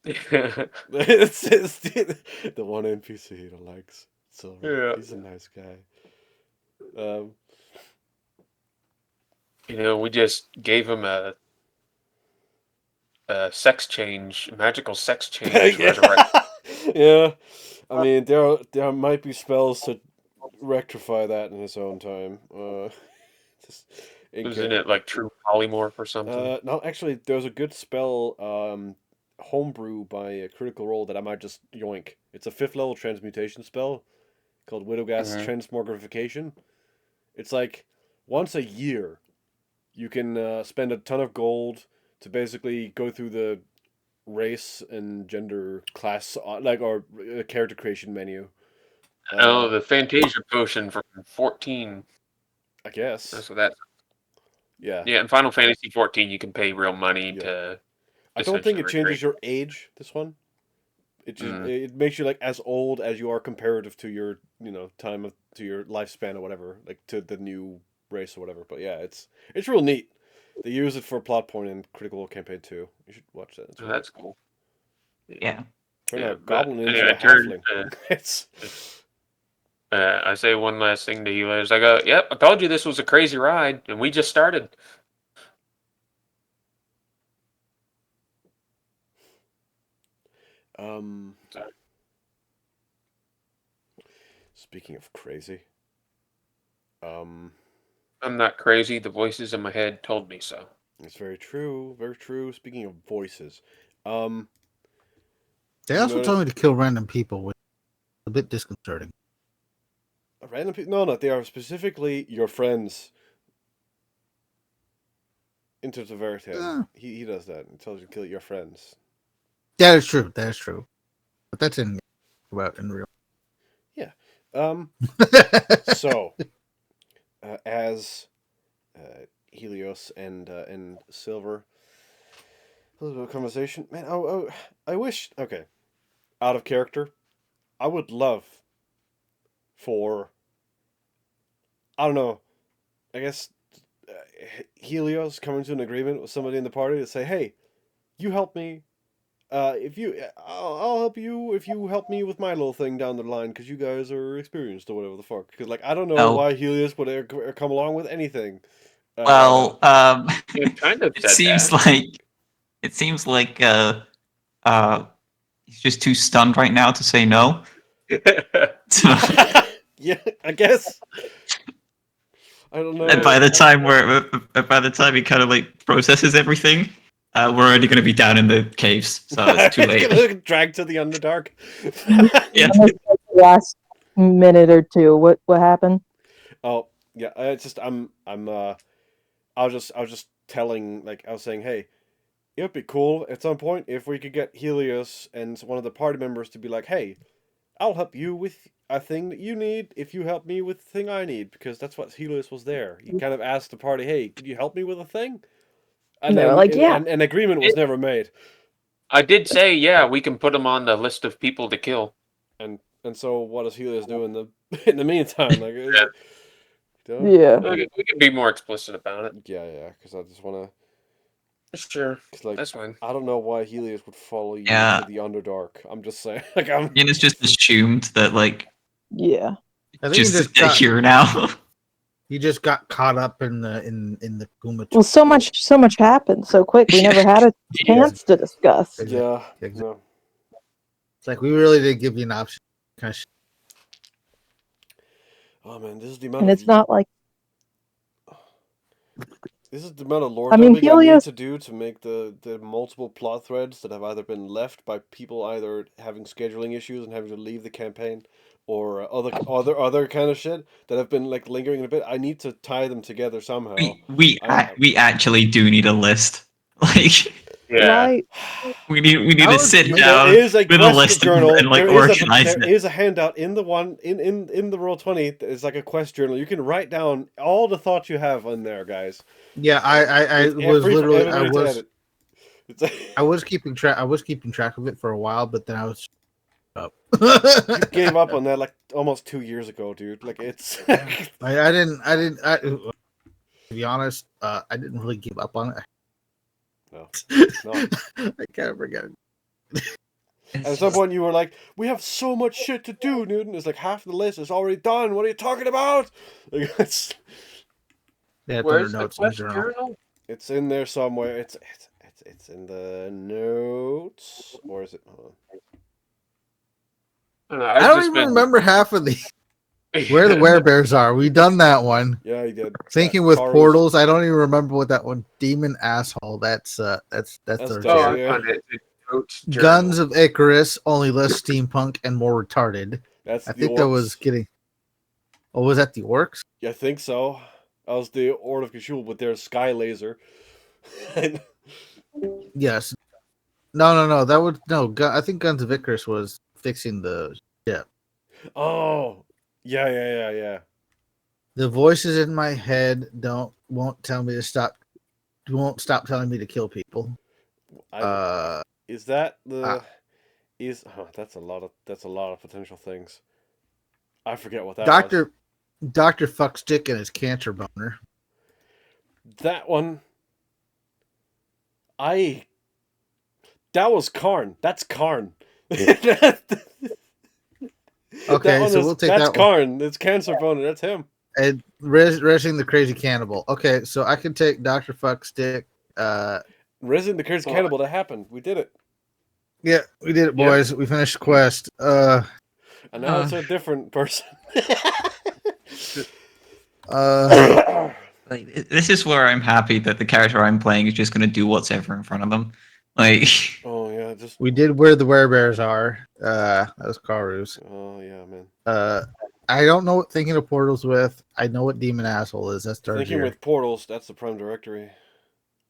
Yeah. it's the one NPC he likes. Silver. Yeah. He's a nice guy. We just gave him a sex change, magical sex change resurrection. Yeah. I mean, there might be spells to rectify that in his own time. Isn't it like true polymorph or something? No, actually, there's a good spell, homebrew by a Critical Role that I might just yoink. It's a 5th level transmutation spell called Widowgas Transmogrification. It's like once a year, you can spend a ton of gold to basically go through the race and gender class or character creation menu. The Fantasia potion from 14. I guess. That's what that. Yeah. Yeah, in Final Fantasy 14, you can pay real money to. I don't think it essentially changes recreate. your age. This one, it makes you like as old as you are comparative to your to your lifespan or whatever, like to the new race or whatever. But yeah, it's real neat. They use it for plot point in Critical Role Campaign 2. You should watch that. Oh, that's cool. Yeah. Turn Yeah, a goblin but into anyway, a halfling. It's I say one last thing to healers. I go, yep, I told you this was a crazy ride, and we just started. Sorry. Speaking of crazy, I'm not crazy. The voices in my head told me so. it's very true. Very true. Speaking of voices, They You also notice- told me to kill random people, which is a bit disconcerting. random people. No, they are specifically your friends. In terms of Veritas, he does that. He tells you to kill your friends. That is true. That is true. But that's in real. So, as Helios and Silver, a little bit of conversation. Man, I wish. Okay, out of character, I would love for. I don't know. I guess Helios coming to an agreement with somebody in the party to say, "Hey, you help me. I'll help you if you help me with my little thing down the line because you guys are experienced or whatever the fuck." Because like I don't know No. why Helios would ever come along with anything. Well, You kind of it said seems that. like he's just too stunned right now to say no. So, yeah, I guess. I don't know. and by the time he kind of like processes everything, we're already going to be down in the caves, so it's too late. Gonna dragged to the Underdark. Yeah. Last minute or two. What happened? Oh yeah, it's just I was just telling, like I was saying, hey, it'd be cool at some point if we could get Helios and one of the party members to be like, hey, I'll help you with a thing that you need if you help me with the thing I need, because that's what Helios was there. He kind of asked the party, hey, could you help me with a thing? And They were then, like, yeah. and an agreement was never made. I did say, yeah, we can put him on the list of people to kill. And so what does Helios do in the meantime? Like, Yeah. We can be more explicit about it. yeah, because I just want Sure, to, like, that's fine. I don't know why Helios would follow you Yeah. to the Underdark. I'm just saying, like, I'm. Ian has just assumed that like Yeah. I think he just just got, here now. He just got caught up in the Kuma. Well, so much happened so quick. We never had a chance to discuss. Exactly. Yeah. Exactly. No. It's like we really didn't give you an option. Kind of Oh man, this is the amount And of it's not like, lore I mean, dumping I need Helios, to do to make the multiple plot threads that have either been left by people either having scheduling issues and having to leave the campaign, or other kind of shit that have been like lingering a bit. I need to tie them together somehow. We actually do need a list. Like Yeah. right? we need That to was sit maybe- There down is a with a quest list journal. and like there organize it. is a handout in the one in the Roll20. It's like a quest journal. You can write down all the thoughts you have on there, guys. Yeah, I It's was free for literally everybody to edit. It's I was keeping track of it for a while, but then I was up. you gave up on that like almost 2 years ago, dude. Like it's I didn't to be honest, I didn't really give up on it. no. I can't forget it. At some point, you were like, "We have so much shit to do, Newton." It's like half the list is already done. What are you talking about? Like, Yeah, it's Where's under the notes in the quest journal. journal? it's in there somewhere. It's in the notes, or is it? Hold I don't know. I I've don't just even been remember half of the where the werebears are. We done that one. on. Yeah, he did. Thinking with Karu's- portals, I don't even remember what that one. Demon asshole. That's That's our dope. Oh, journal. I Yeah. found it. The Goat's journal. Guns of Icarus, only less steampunk and more retarded. That's I the think orcs. that was getting. Oh, was that the orcs? Yeah, I think so. That was the Order of Kashul with their sky laser. Yes. No. That would no. I think Guns of Icarus was fixing the ship. Oh, yeah. The voices in my head won't tell me to stop. Won't stop telling me to kill people. Is that the? ah. That's a lot of potential things. I forget what that was. Doctor Fuckstick and his cancer boner. That one. That was Karn. That's Karn. Okay, so we'll take that's that one. Karn. It's cancer boner. That's him. And Resing the crazy cannibal. Okay, so I can take Doctor Fuckstick. Resident the Crazy Cannibal. That happened. We did it. Yeah, we did it, boys. We finished the quest. And now it's a different person. Like this is where I'm happy that the character I'm playing is just going to do whatever in front of them. Like Oh yeah, just. We did where the werebears are. That was Karu's. Oh yeah, man. I don't know what Thinking of Portals with. I know what Demon Asshole is. That's Thinking Dargier. with portals. That's the Prime Directory.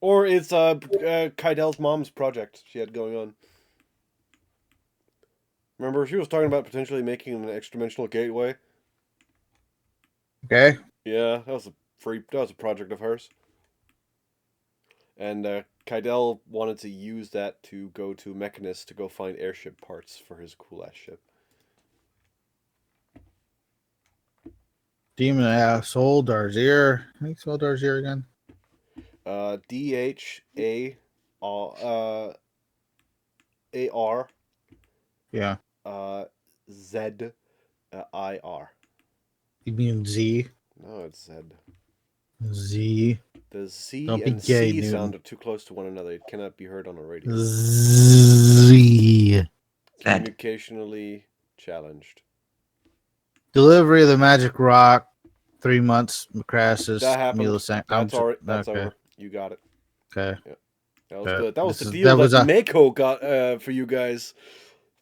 Or it's Kaidel's mom's project she had going on. Remember, she was talking about potentially making an extra-dimensional gateway. Okay. Yeah, that was a project of hers. And Kaidel wanted to use that to go to Mechanist to go find airship parts for his cool-ass ship. Demon Asshole, Dargier. How do you spell Dargier again? DHAAR Yeah. ZIR. You mean Z? No, it's Z. Z. The Z Don't be and gay, C Newton. sound are too close to one another. It cannot be heard on a radio. Z. Communicationally challenged. Delivery of the magic rock. 3 months. Macrassus. That happened. Milosank. That's all right. That's okay. over. You got it. Okay. That was Okay. good. That was the This is- deal that was that a- Mako got for you guys.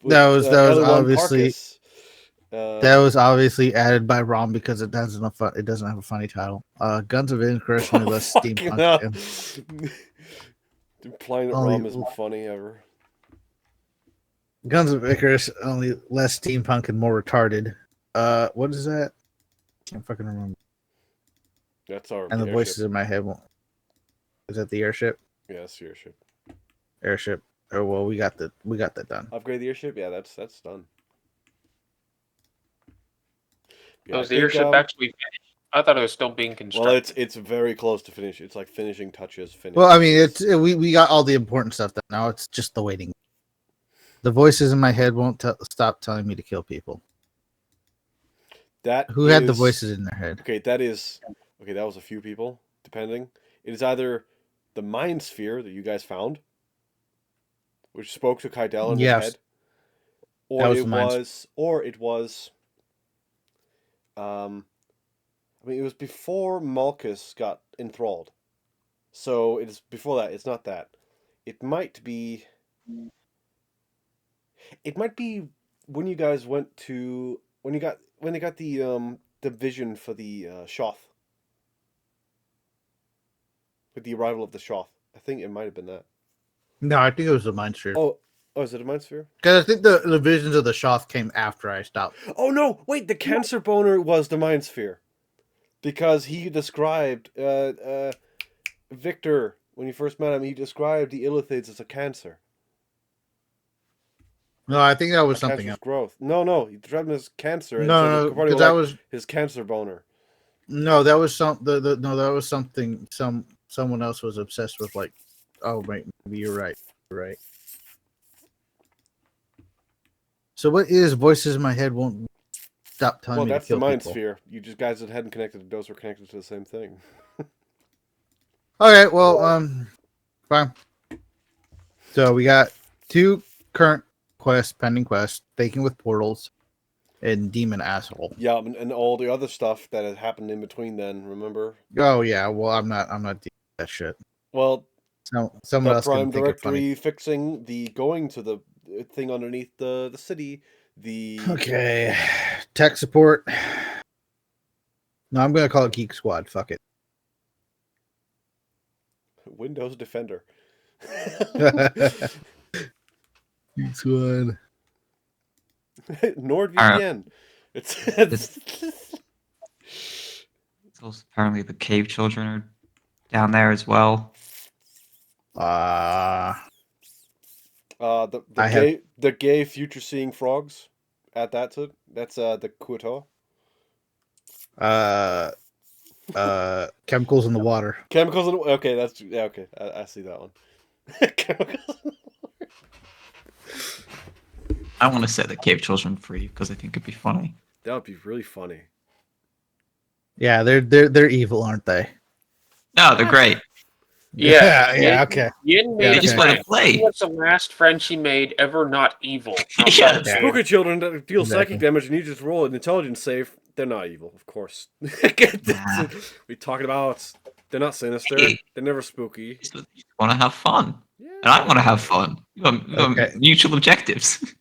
with, That was L1 obviously- Parkas. That was obviously added by Rom because it doesn't have a funny title. Guns of Icarus, only less steampunk. And Implying that Only- Rom isn't funny ever. Guns of Icarus, only less steampunk and more retarded. What is that? Can't fucking remember. That's our And the airship. voices in my head won't. Is that the airship? Yeah, that's the airship. Airship. Oh well, we got that done. Upgrade the airship. Yeah, that's done. Yeah, Was I the think, airship actually finished? I thought it was still being constructed. Well, it's very close to finish. It's like finishing touches. Finish. Well, I mean, we got all the important stuff done. Now it's just the waiting. The voices in my head won't stop telling me to kill people. that. Who had the is- voices in their head? Okay, that is Okay, that was a few people, depending. It is either the Mind Sphere that you guys found, which spoke to Kaidel in his Yes, head, that or was it the Mind Sphere. was, I mean, it was before Malchus got enthralled. So it is before that. It's not that. It might be. It might be when you guys went to when they got the vision for the Shoth with the arrival of the Shoth. I think it might have been that. No, I think it was the Mind Sphere. Oh, is it a Mind Sphere? Because I think the visions of the Shoth came after I stopped. Oh no! Wait, the Cancer Boner was the Mind Sphere, because he described Victor when you first met him. He described the illithids as a cancer. No, I think that was A something cancerous else. growth. No, he described him as cancer. And No, so no, probably because that like was his cancer boner. no, that was that was something someone else was obsessed with. Like, oh, maybe you're right. You're right. So what is voices in my head won't stop telling Well, me to that's the kill Mind people? Sphere. You just guys that hadn't connected, those were connected to the same thing. Okay, well, fine. So we got 2 current quests, pending quests, Taking with Portals, and Demon Asshole. Yeah, and all the other stuff that had happened in between then, remember? Oh yeah, well I'm not dealing with that shit. Well, Someone the else can Prime think it funny. Directory fixing, the going to the thing underneath the city, the... Okay, tech support. No, I'm gonna call it Geek Squad. Fuck it. Windows Defender. Geek Squad. NordVPN. It's Also, apparently the cave children are down there as well. I the gay future seeing frogs. Add that to it. That's the Kuto. Chemicals in the water. Chemicals in okay, that's yeah, okay. I see that one. Chemicals. I want to set the cave children free because I think it'd be funny. That would be really funny. Yeah, they're evil, aren't they? No, they're great. Yeah, yeah, okay. Yin Yeah, made okay. a Just want friend. to play. He was the last friend she made ever not evil. Yeah. Outside of Spooky children that deal psychic Exactly. damage and you just roll an intelligence save. They're not evil, of course. Nah. We talking about they're not sinister. Hey. They're never spooky. Just want to have fun. Yeah. And I want to have fun. We got Okay. mutual objectives.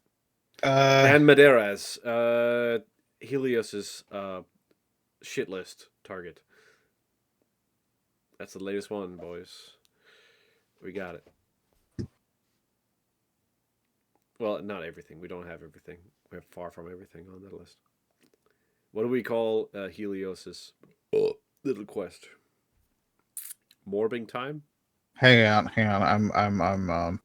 And Madeiras, Helios's shit list target. That's the latest one, boys. We got it. Well, not everything. We don't have everything. We have far from everything on that list. What do we call Helios's little quest? Morbing time? hang on. I'm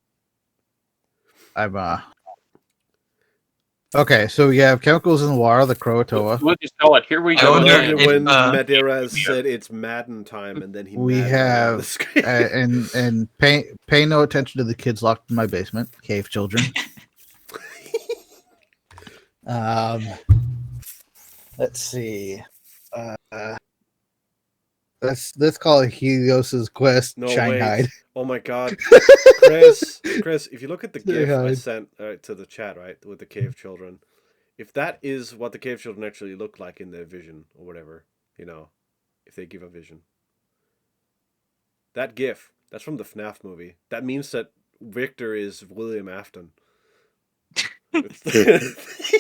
Okay, so we have chemicals in the water, the Croatoa. We'll just call it. Here we I go. wonder again. if, when yeah. Madeiras said it's Madden time, and then he We Maddened all have the screen. and pay no attention to the kids locked in my basement, cave children. Let's see. Let's call it Helios's quest. No, Shanghai. wait. Oh my god. Chris, if you look at the GIF I Shanghai. sent to the chat, right, with the cave children, if that is what the cave children actually look like in their vision or whatever, you know, if they give a vision. That GIF, that's from the FNAF movie. That means that Victor is William Afton.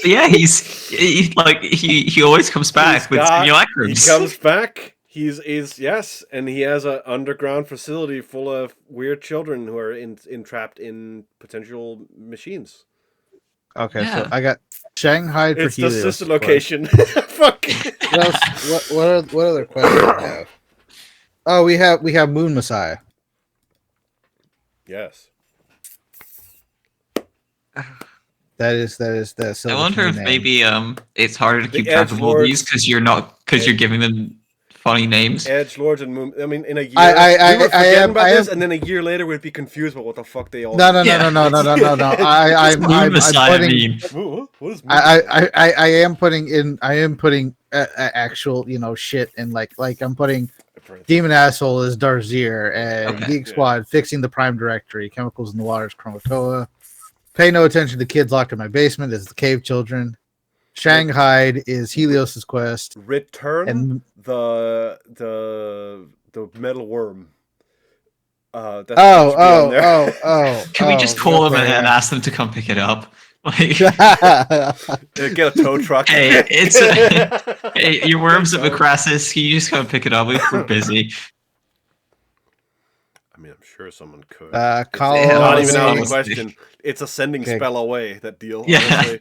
Yeah, he's like he always comes back with simulacrums. He comes back. He's yes, and he has an underground facility full of weird children who are entrapped in potential machines. Okay, Yeah. so I got Shanghai for It's the Helios. sister location. Fuck. What other questions do we have? Oh, we have Moon Messiah. Yes. That's I wonder if maybe it's harder to The keep track of all edgelords- these because you're giving them funny names. Edge Lords and Moon. I mean, in a year, I we were forgetting about am- this, and then a year later we'd be confused about what the fuck they all. No. Yeah. I'm Moon Messiah putting mean? What is Moon? I am putting actual shit, and like I'm putting Demon Asshole as Darzier, and Okay. Geek Squad fixing the Prime Directory, Chemicals in the Waters, Chromatoa. Pay no attention to kids locked in my basement is the Cave Children. Shanghai is Helios's Quest. Return And the metal worm. That should be on there. Can we just call them and ask them to come pick it up? Like, Get a tow truck. hey, hey, your worms at Macrassus. Can you just come pick it up? We're busy. I mean, I'm sure someone could. Call not even honestly. out of the question. It's a sending spell away, that deal. Yeah. Honestly.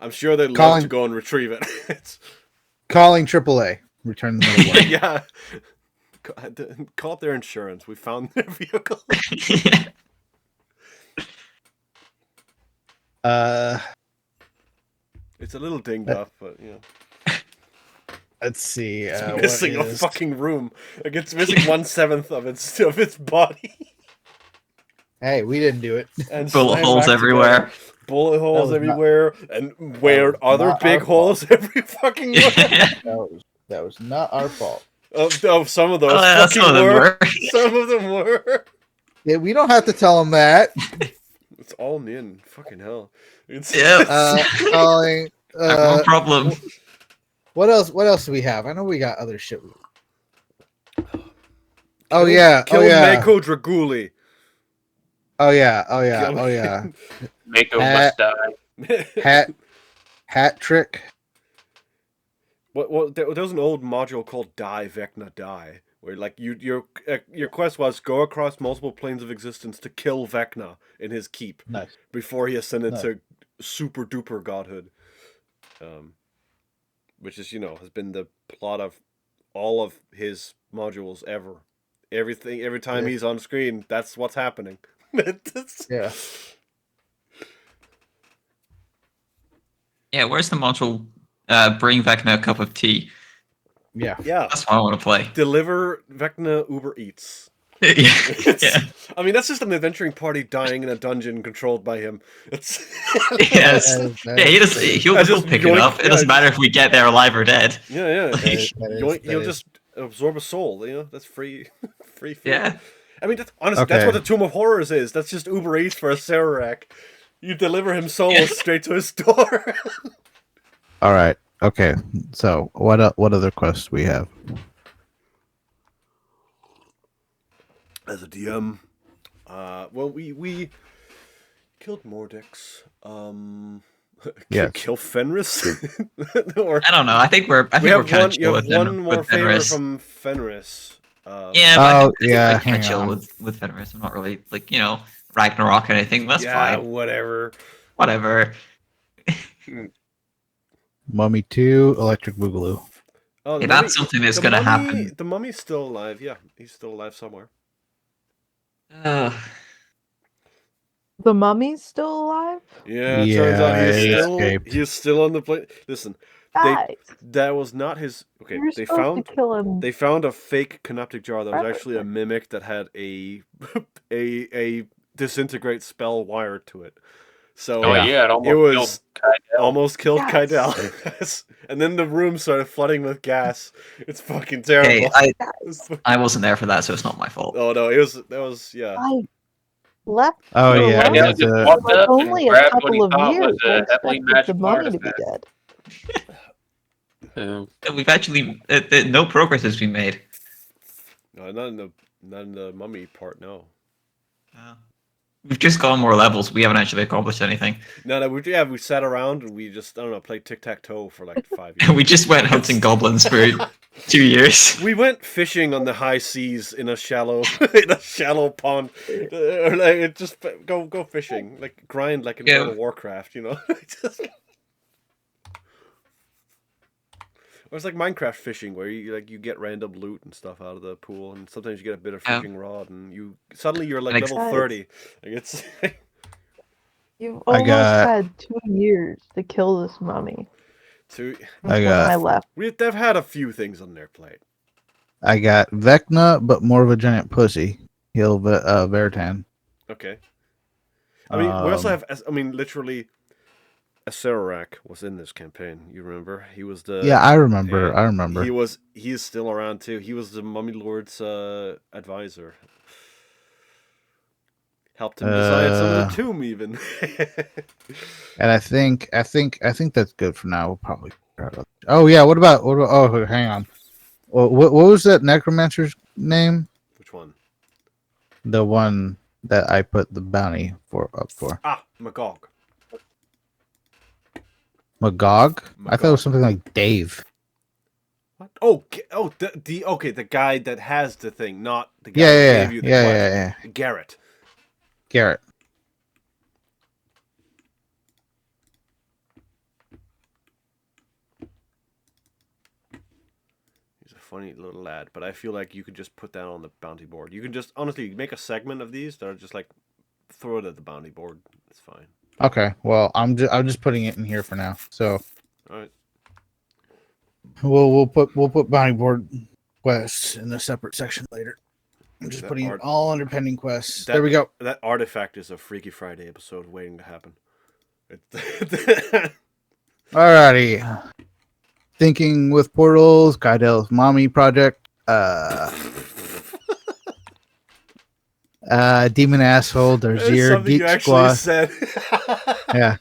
I'm sure they'd love to go and retrieve it. Calling AAA. Return the metal worm. Yeah. Call up their insurance. We found their vehicle. It's a little dinged up, but let's see. It's missing a fucking room. Like, it's missing 1/7 of its body. Hey, we didn't do it. And bullet holes everywhere. Bullet holes everywhere, and weird was other not big our holes every fucking way. That was not our fault. Some of those Some of them were. Some of them were. Yeah, we don't have to tell them that. It's all Nin. Fucking hell. It's Calling. No problem. What else? What else do we have? I know we got other shit. Oh yeah. Kill Mako Draguli. Oh yeah. Mako must die. Hat trick. What? There was an old module called Die Vecna Die, where like your quest was go across multiple planes of existence to kill Vecna in his keep before he ascended to super duper godhood, which is has been the plot of all of his modules ever. Every time he's on screen, that's what's happening. Yeah. Yeah, where's the module? Bring Vecna a cup of tea. Yeah. That's what I want to play. Deliver Vecna Uber Eats. Yeah. I mean, that's just an adventuring party dying in a dungeon controlled by him. It's Yes. He'll pick it up. It doesn't matter if we get there alive or dead. Yeah. He'll is- just absorb a soul. That's free food. Yeah. I mean, honestly, that's what the Tomb of Horrors is. That's just Uber Eats for a Sararak. You deliver him souls straight to his door. All right. Okay. So what other quests we have? As a DM, well, we killed Mordix. Kill Fenris. Or I don't know. I think we're kind of chill with one more with favor Fenris. from Fenris. Yeah, but I think we're kind hang of chill on. with Fenris. I'm not really Ragnarok or anything. That's fine. Whatever. Mummy 2, Electric Boogaloo. Oh, Yeah, that's something that's going to happen. The mummy's still alive. Yeah, he's still alive somewhere. The mummy's still alive? Yeah, it turns out he escaped. he's still on the plane. Listen, Guys, that was not his. Okay, you're they supposed to kill him. They found a fake canoptic jar that was Right. actually a mimic that had a disintegrate spell wired to it. So Oh yeah, it was almost killed Kydell. almost killed Yes. Kydell. And then the room started flooding with gas. It's fucking terrible. Hey, I wasn't there for that, so it's not my fault. Oh no, that was I left. Oh him yeah, alone. yeah, that's just a- walked Like up and only a grabbed what he couple of thought years. was a I heavily expected the magic mummy to be artifact. dead. We've actually no progress has been made. no, not in the mummy part. No. We've just gone more levels. We haven't actually accomplished anything. No, we sat around and we just played tic-tac-toe for like 5 years. We just went hunting goblins for 2 years. We went fishing on the high seas in a shallow pond. Or like just go fishing, like grind like in World of Warcraft, Just... Or it's like Minecraft fishing, where you get random loot and stuff out of the pool, and sometimes you get a bit of fishing rod, and you're like level 30. Like it's. You've I almost got- had 2 years to kill this mummy. to I When I got left. they've had a few things on their plate. I got Vecna, but more of a giant pussy. He'll Veritan. Okay. I mean, we also Um, have. I mean, literally, Acererak was in this campaign. You remember? He was the Yeah, I remember. and I remember. he is still around too. He was the Mummy Lord's advisor. Helped him design some of the tomb even. And I think that's good for now. We'll probably. Oh yeah. What about? Oh, hang on. What was that necromancer's name? Which one? The one that I put the bounty up for. Ah, Magog. Magog? I thought it was Magog. something like Dave. What? Oh, the guy that has the thing, not the guy Yeah, that yeah, gave you the yeah, quest. yeah. Garrett. Garrett. He's a funny little lad, but I feel like you could just put that on the bounty board. You can just honestly make a segment of these that are just like throw it at the bounty board. It's fine. Okay. Well, I'm just putting it in here for now. So All right. we'll put bounty board quests in a separate section later. I'm just That putting it art- all under pending quests. that- There we go. That artifact is a Freaky Friday episode waiting to happen. Alrighty. Thinking with portals, Kaidel's mommy project. Demon asshole, That's Darzier, something Geek you actually Squad. said. Yeah.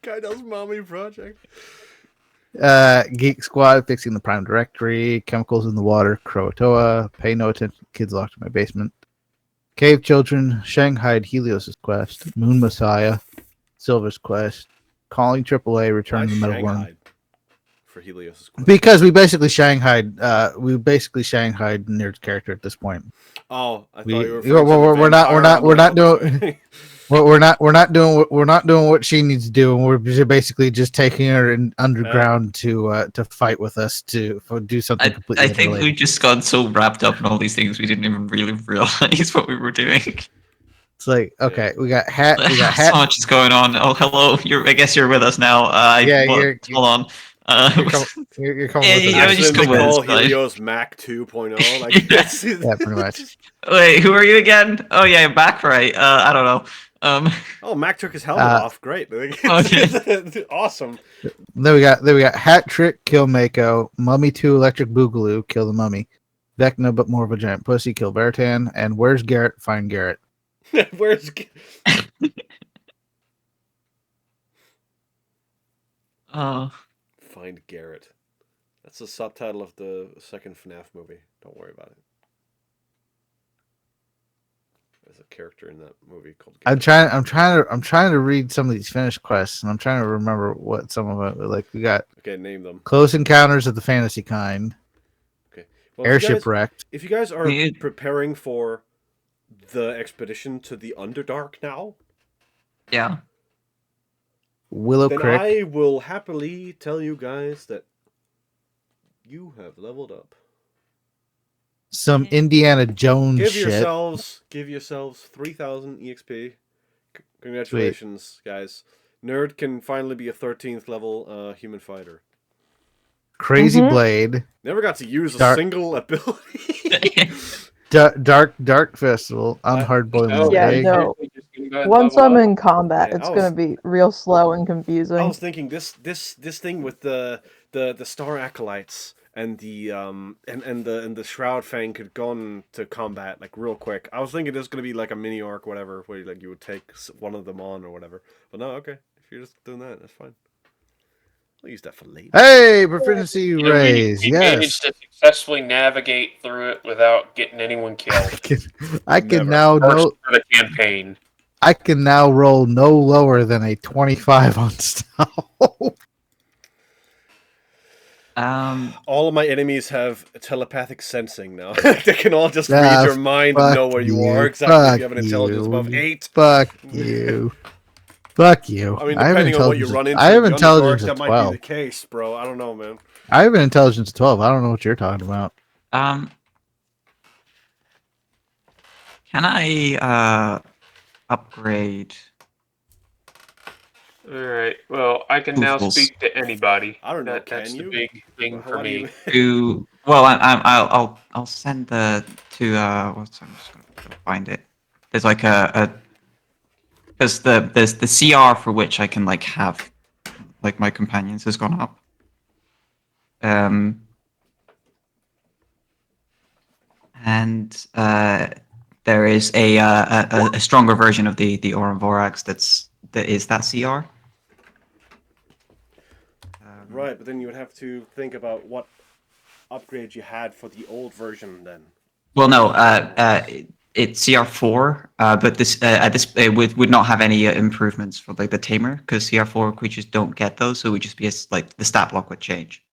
Kaido's mommy project. Geek Squad, fixing the Prime Directory, chemicals in the water, Croatoa, pay no attention, kids locked in my basement. Cave Children, Shanghai Helios' quest, Moon Messiah, Silver's quest, calling AAA, return to the Metal Worm. Shanghai for Helios' quest? Because we basically Shanghaied Nerd's character at this point. Oh, I thought We- you were. we're not doing- We're not doing what she needs to do, and we're basically just taking her in underground to fight with us to do something completely I think we unrelated. just got so wrapped up in all these things we didn't even really realize what we were doing. It's like, okay, we got hat. So much is going on. Oh, hello. I guess you're with us now. Hold on. You're coming Yeah, with yeah, us. yeah, just Accidentally come with us, call fine. Helios Mac 2.0. Like, it's, Yeah, pretty much. Wait, who are you again? Oh yeah, back right. I don't know. Oh, Mac took his helmet off. Great. Okay. Awesome. Then we got hat trick, kill Mako, Mummy 2, electric boogaloo, kill the mummy, Vecna, but more of a giant pussy, kill Veritan, and where's Garrett? Find Garrett. Where's Find Garrett? That's the subtitle of the second FNAF movie. Don't worry about it. There's a character in that movie called Garrett. I'm trying to read some of these finished quests, and I'm trying to remember what some of it like. We got Okay, name them. Close Encounters of the Fantasy Kind, Okay. Well, if you Airship guys- Wrecked. If you guys are Yeah. preparing for the expedition to the Underdark now, yeah. Willow then Creek. I will happily tell you guys that you have leveled up. Some Indiana Jones Give shit. yourselves 3,000 EXP. Congratulations, guys. Nerd can finally be a 13th level human fighter. Crazy Mhm. Blade, Never got to use a Dark- single ability. Dark Festival, Unhard Boiling Oh, Yeah, Egg. no. seriously, just gonna go ahead and Once level I'm up? in combat, Yeah, it's I gonna was- be real slow and I confusing. was thinking this thing with the Star Acolytes and the Shroud Fang could go into combat like real quick. I was thinking there's gonna be like a mini arc, whatever, where like you would take one of them on or whatever. But no, okay, if you're just doing that, that's fine. I'll use that for later. Hey, proficiency You know, raise. we Yes. managed to successfully navigate through it without getting anyone killed. I can Never. now First know. for the campaign. I can now roll no lower than a 25 on stealth. All of my enemies have telepathic sensing now. They can all just Ah, read your mind and fuck know where you you, are exactly if fuck you have an intelligence you. above 8. Fuck you. Fuck you. I mean, have depending on what you intelligence- run into, I have in the intelligence Underdark, that of might 12. be the case, bro. I don't know, man. I have an intelligence of 12. I don't know what you're talking about. Can I upgrade? Alright, well, I can now Goofballs. speak to anybody. I don't know, That's can the you? big thing for How do me. you- Well, I'll send the to I'm just gonna find it. There's like a because there's the CR for which I can like have like my companions has gone up. And there is a stronger version of the Oran Vorax that is that CR. Right, but then you would have to think about what upgrade you had for the old version then. Well, no, it's CR4, but this at this it would not have any improvements for like the tamer because CR4 creatures don't get those, so it would just be like the stat block would change,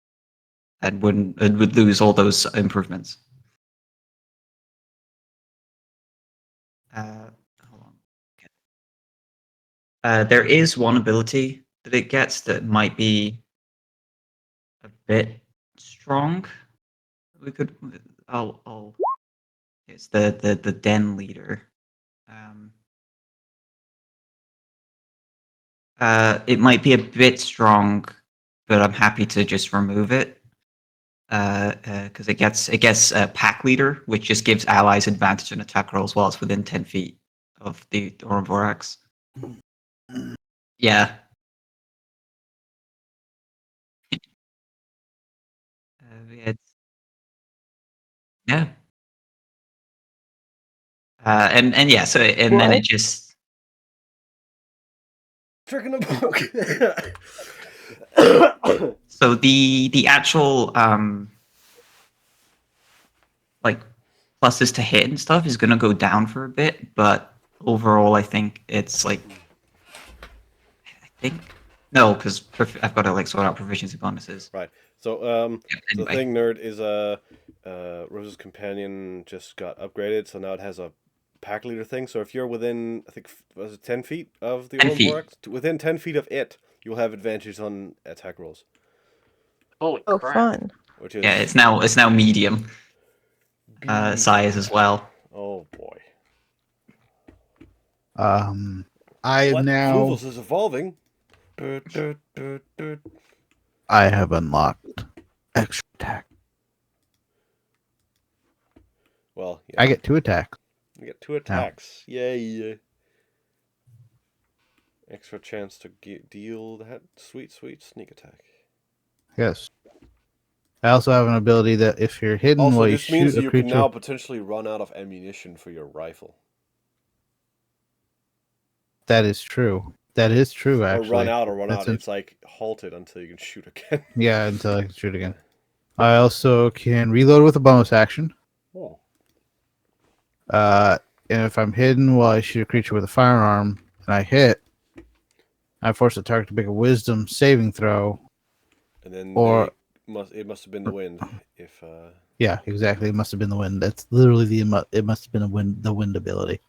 and it would lose all those improvements. Hold on. There is one ability that it gets that might be a bit strong. We could. I'll. It's the den leader. It might be a bit strong, but I'm happy to just remove it. Because it gets pack leader, which just gives allies advantage on attack rolls while it's within 10 feet of the Ouroboros. Yeah. Yeah. And yeah, so and then it What? just Tricking a book. so the actual like pluses to hit and stuff is gonna go down for a bit, but overall I think it's like no, because I've got to like sort out proficiency bonuses. Right. So the Anyway. thing, nerd, is Rose's companion just got upgraded, so now it has a pack leader thing. So if you're within, I think, was it 10 feet of the 10 Orm feet. Vorax? Within 10 feet of it, you'll have advantage on attack rolls. Holy Oh, crap! fun. Which is Yeah, it's now medium size as well. Oh boy. I am What? now. Fluvels is evolving. I have unlocked extra attack. Well, yeah. I get 2 attacks. You get 2 attacks. Yay. Extra chance to deal that sweet sneak attack. Yes. I also have an ability that if you're hidden Also, while you this means shoot a you can creature, now potentially run out of ammunition for your rifle. that is true. That is true, actually. Or run out. It's like halted until you can shoot again. Yeah, until I can shoot again. I also can reload with a bonus action. Oh. And if I'm hidden while I shoot a creature with a firearm and I hit, I force the target to make a wisdom saving throw. And then Or it must have been the wind. If yeah, exactly. It must have been the wind. That's literally it must have been the wind ability.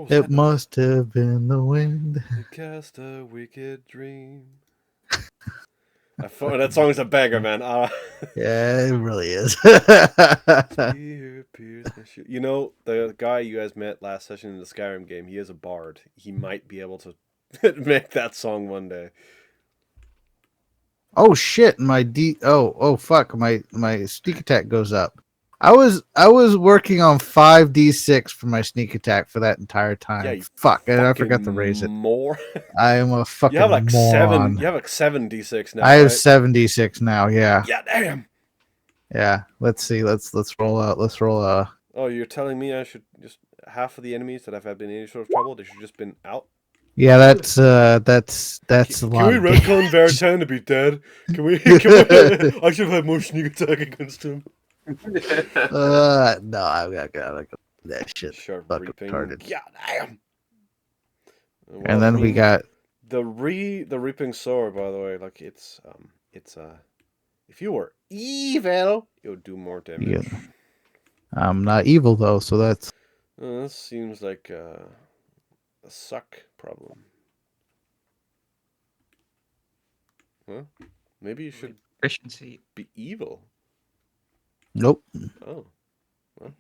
It must have been the wind. You cast a wicked dream. That song is a banger, man. Yeah, it really is. Spear, pierce, and shoot. You know, the guy you guys met last session in the Skyrim game, he is a bard. He might be able to make that song one day. Oh shit! Oh fuck! My sneak attack goes up. I was working on 5d6 for my sneak attack for that entire time. Yeah, you fuck, and I forgot to raise it. More. I am a fucking You have like moron. 7. You have like 7d6 now. I have right? 7d6 now. Yeah. Yeah, damn. Yeah. Let's see. Let's roll out. Let's roll. Oh, you're telling me I should just half of the enemies that have been in any sort of trouble, they should just been out? Yeah, that's a Can lot. we Of retcon Veritan to be dead? Can we? I should have had more sneak attack against him. No, I got that shit. Sharp Fucking reaping. retarded. Yeah, damn. And then we got the reaping sword. By the way, like it's if you were evil, it would do more damage. Yeah. I'm not evil though, so that's. This seems like a suck problem. Huh? Maybe you should Efficiency. be evil. Nope. Oh. Well.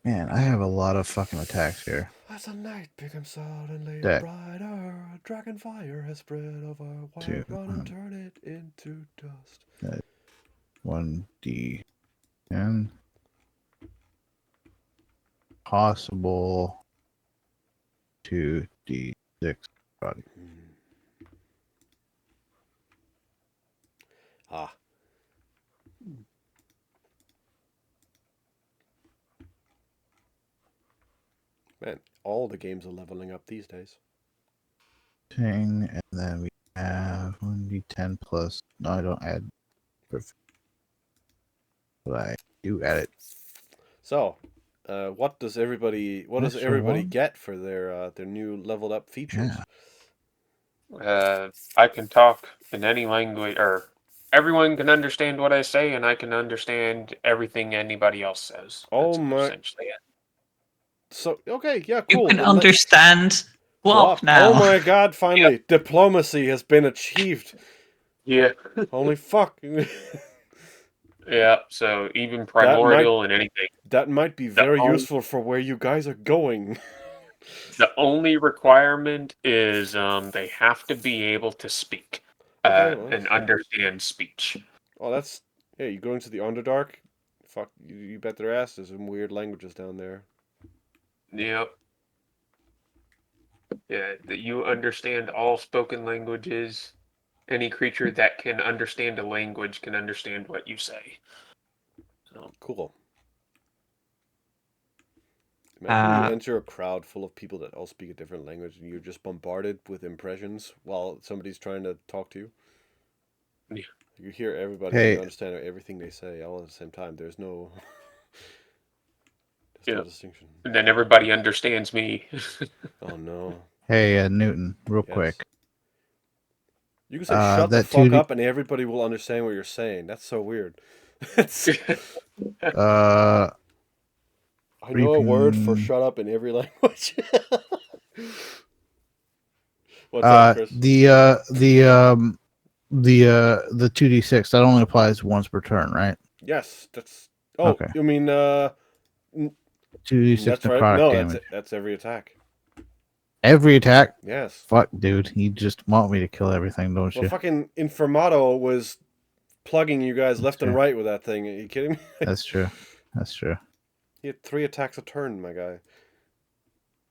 Man, I have a lot of fucking attacks here. As the night becomes suddenly Deck. brighter, a dragon fire has spread over. Why 2, run and turn it into dust? 1, 1d10 possible 2d6 body. Ah. Man, all the games are leveling up these days. And then we have 1d10 plus. No, I don't add. Perfect. But I do add it. So, what does everybody Extra one? get for their new leveled up features? I can talk in any language, or everyone can understand what I say, and I can understand everything anybody else says. Oh That's my! essentially it. So okay, yeah, You cool. can Then understand Flop. Flop Oh now. my god! Finally, diplomacy has been achieved. Yeah. Holy fuck! Yeah. So even That might primordial and anything. be The very only, useful for where you guys are going. the only requirement is they have to be able to speak Okay, well, and understand speech. oh, that's yeah. You go into the Underdark. Fuck, you bet their ass. There's some weird languages down there. Yep. Yeah, that you understand all spoken languages. Any creature that can understand a language can understand what you say. So, Cool. Imagine you Uh, enter a crowd full of people that all speak a different language, and you're just bombarded with impressions while somebody's trying to talk to you. yeah. You hear everybody and you Hey, understand everything they say all at the same time. There's no Yeah. distinction. And then everybody understands me. Oh no. hey, Newton, real Yes. quick. You can say shut the That fuck 2D. up and everybody will understand what you're saying. That's so weird. It's, Uh, I know a word for reaping. shut up in every language. What's up, Chris? The 2d6 that only applies once per turn, right? Yes, that's. Oh, Okay. you mean 2d6 that's right. necrotic No, damage. that's every attack. Every attack. Yes. Fuck, dude. You just want me to kill everything, don't Well, you? fucking Informato was plugging you guys That's left and true. right with that thing. Are you kidding me? That's true. That's true. He had 3 attacks a turn, my guy.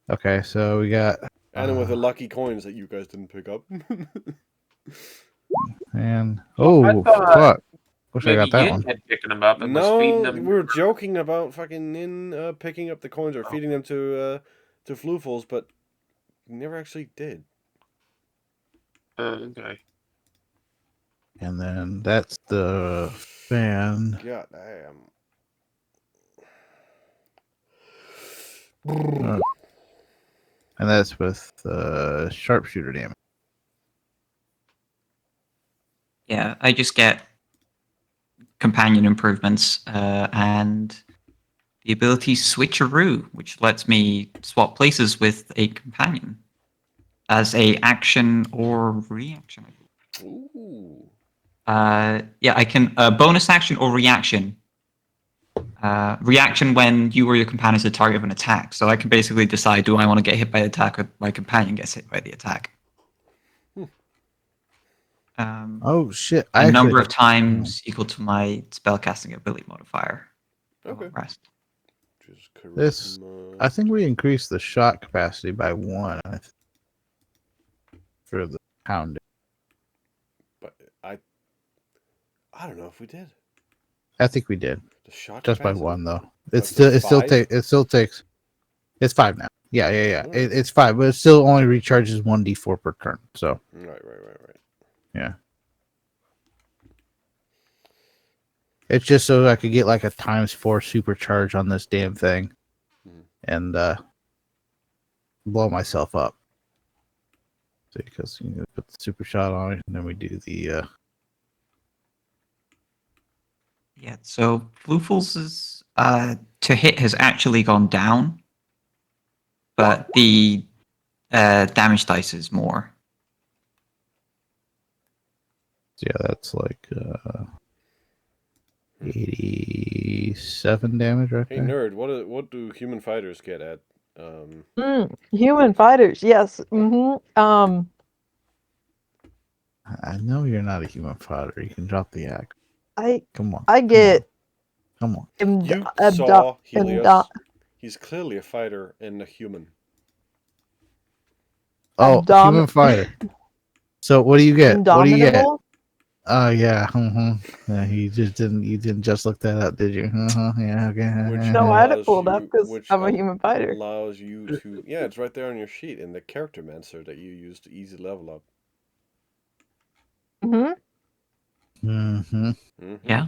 Okay, so we got. And with the lucky coins that you guys didn't pick up. And I oh thought fuck! Wish I maybe got that Yin one. had picked them up and was No, feeding we them. were joking about fucking in picking up the coins or Oh, feeding them to Floofles, but we never actually did. okay. And then that's the fan. God damn. And that's with sharpshooter damage. yeah, I just get companion improvements and the ability Switcheroo, which lets me swap places with a companion as a action or reaction. Ooh. Yeah, I can bonus action or reaction. Reaction when you or your companion is the target of an attack. So I can basically decide: do I want to get hit by the attack, or my companion gets hit by the attack? Oh shit! A I actually number of have. times equal to my spellcasting ability modifier. Okay. Rest. Just This. charisma. I think we increased the shot capacity by 1 for the pound. But I don't know if we did. I think we did The shot just by capacity? 1 though. It's still- it's still 5? It still takes. It's 5 now. Yeah. Alright. It's 5, but it still only recharges 1d4 per turn. So Right. yeah. It's just so I could get like a ×4 supercharge on this damn thing, and blow myself up. Because put the super shot on it, and then we do the. Yeah. So Floofles' to hit has actually gone down, but the damage dice is more. Yeah, that's like 87 damage right Hey there. nerd, what do human fighters get at? Human fighters, yes. I know you're not a human fighter. You can drop the axe. Come on. I get Come on. You saw Helios. abdo- He's clearly a fighter and a human. Oh, Abdom- human fighter. So what do you get? What do you get? Indomitable. Oh yeah. Yeah, you didn't just look that up, did you? Yeah. Okay. Which No, I had it allows pulled up you, because which I'm a human fighter. allows you to, yeah, it's right there on your sheet in the character mancer that you use to easy level up. Hmm. Mm-hmm. Mm-hmm. Yeah.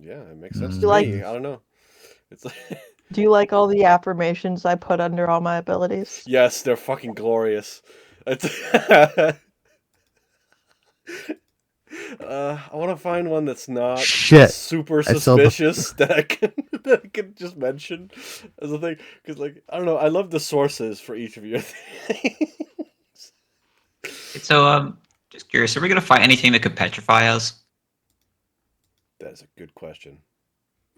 Yeah, it makes sense Mm. to Like- me. I don't know. It's like, Do you like all the affirmations I put under all my abilities? yes, they're fucking glorious. It's I want to find one that's not Shit. super I saw the- suspicious that I can just mention as a thing, because like I don't know, I love the sources for each of your things. So, just curious, are we gonna fight anything that could petrify us? That's a good question.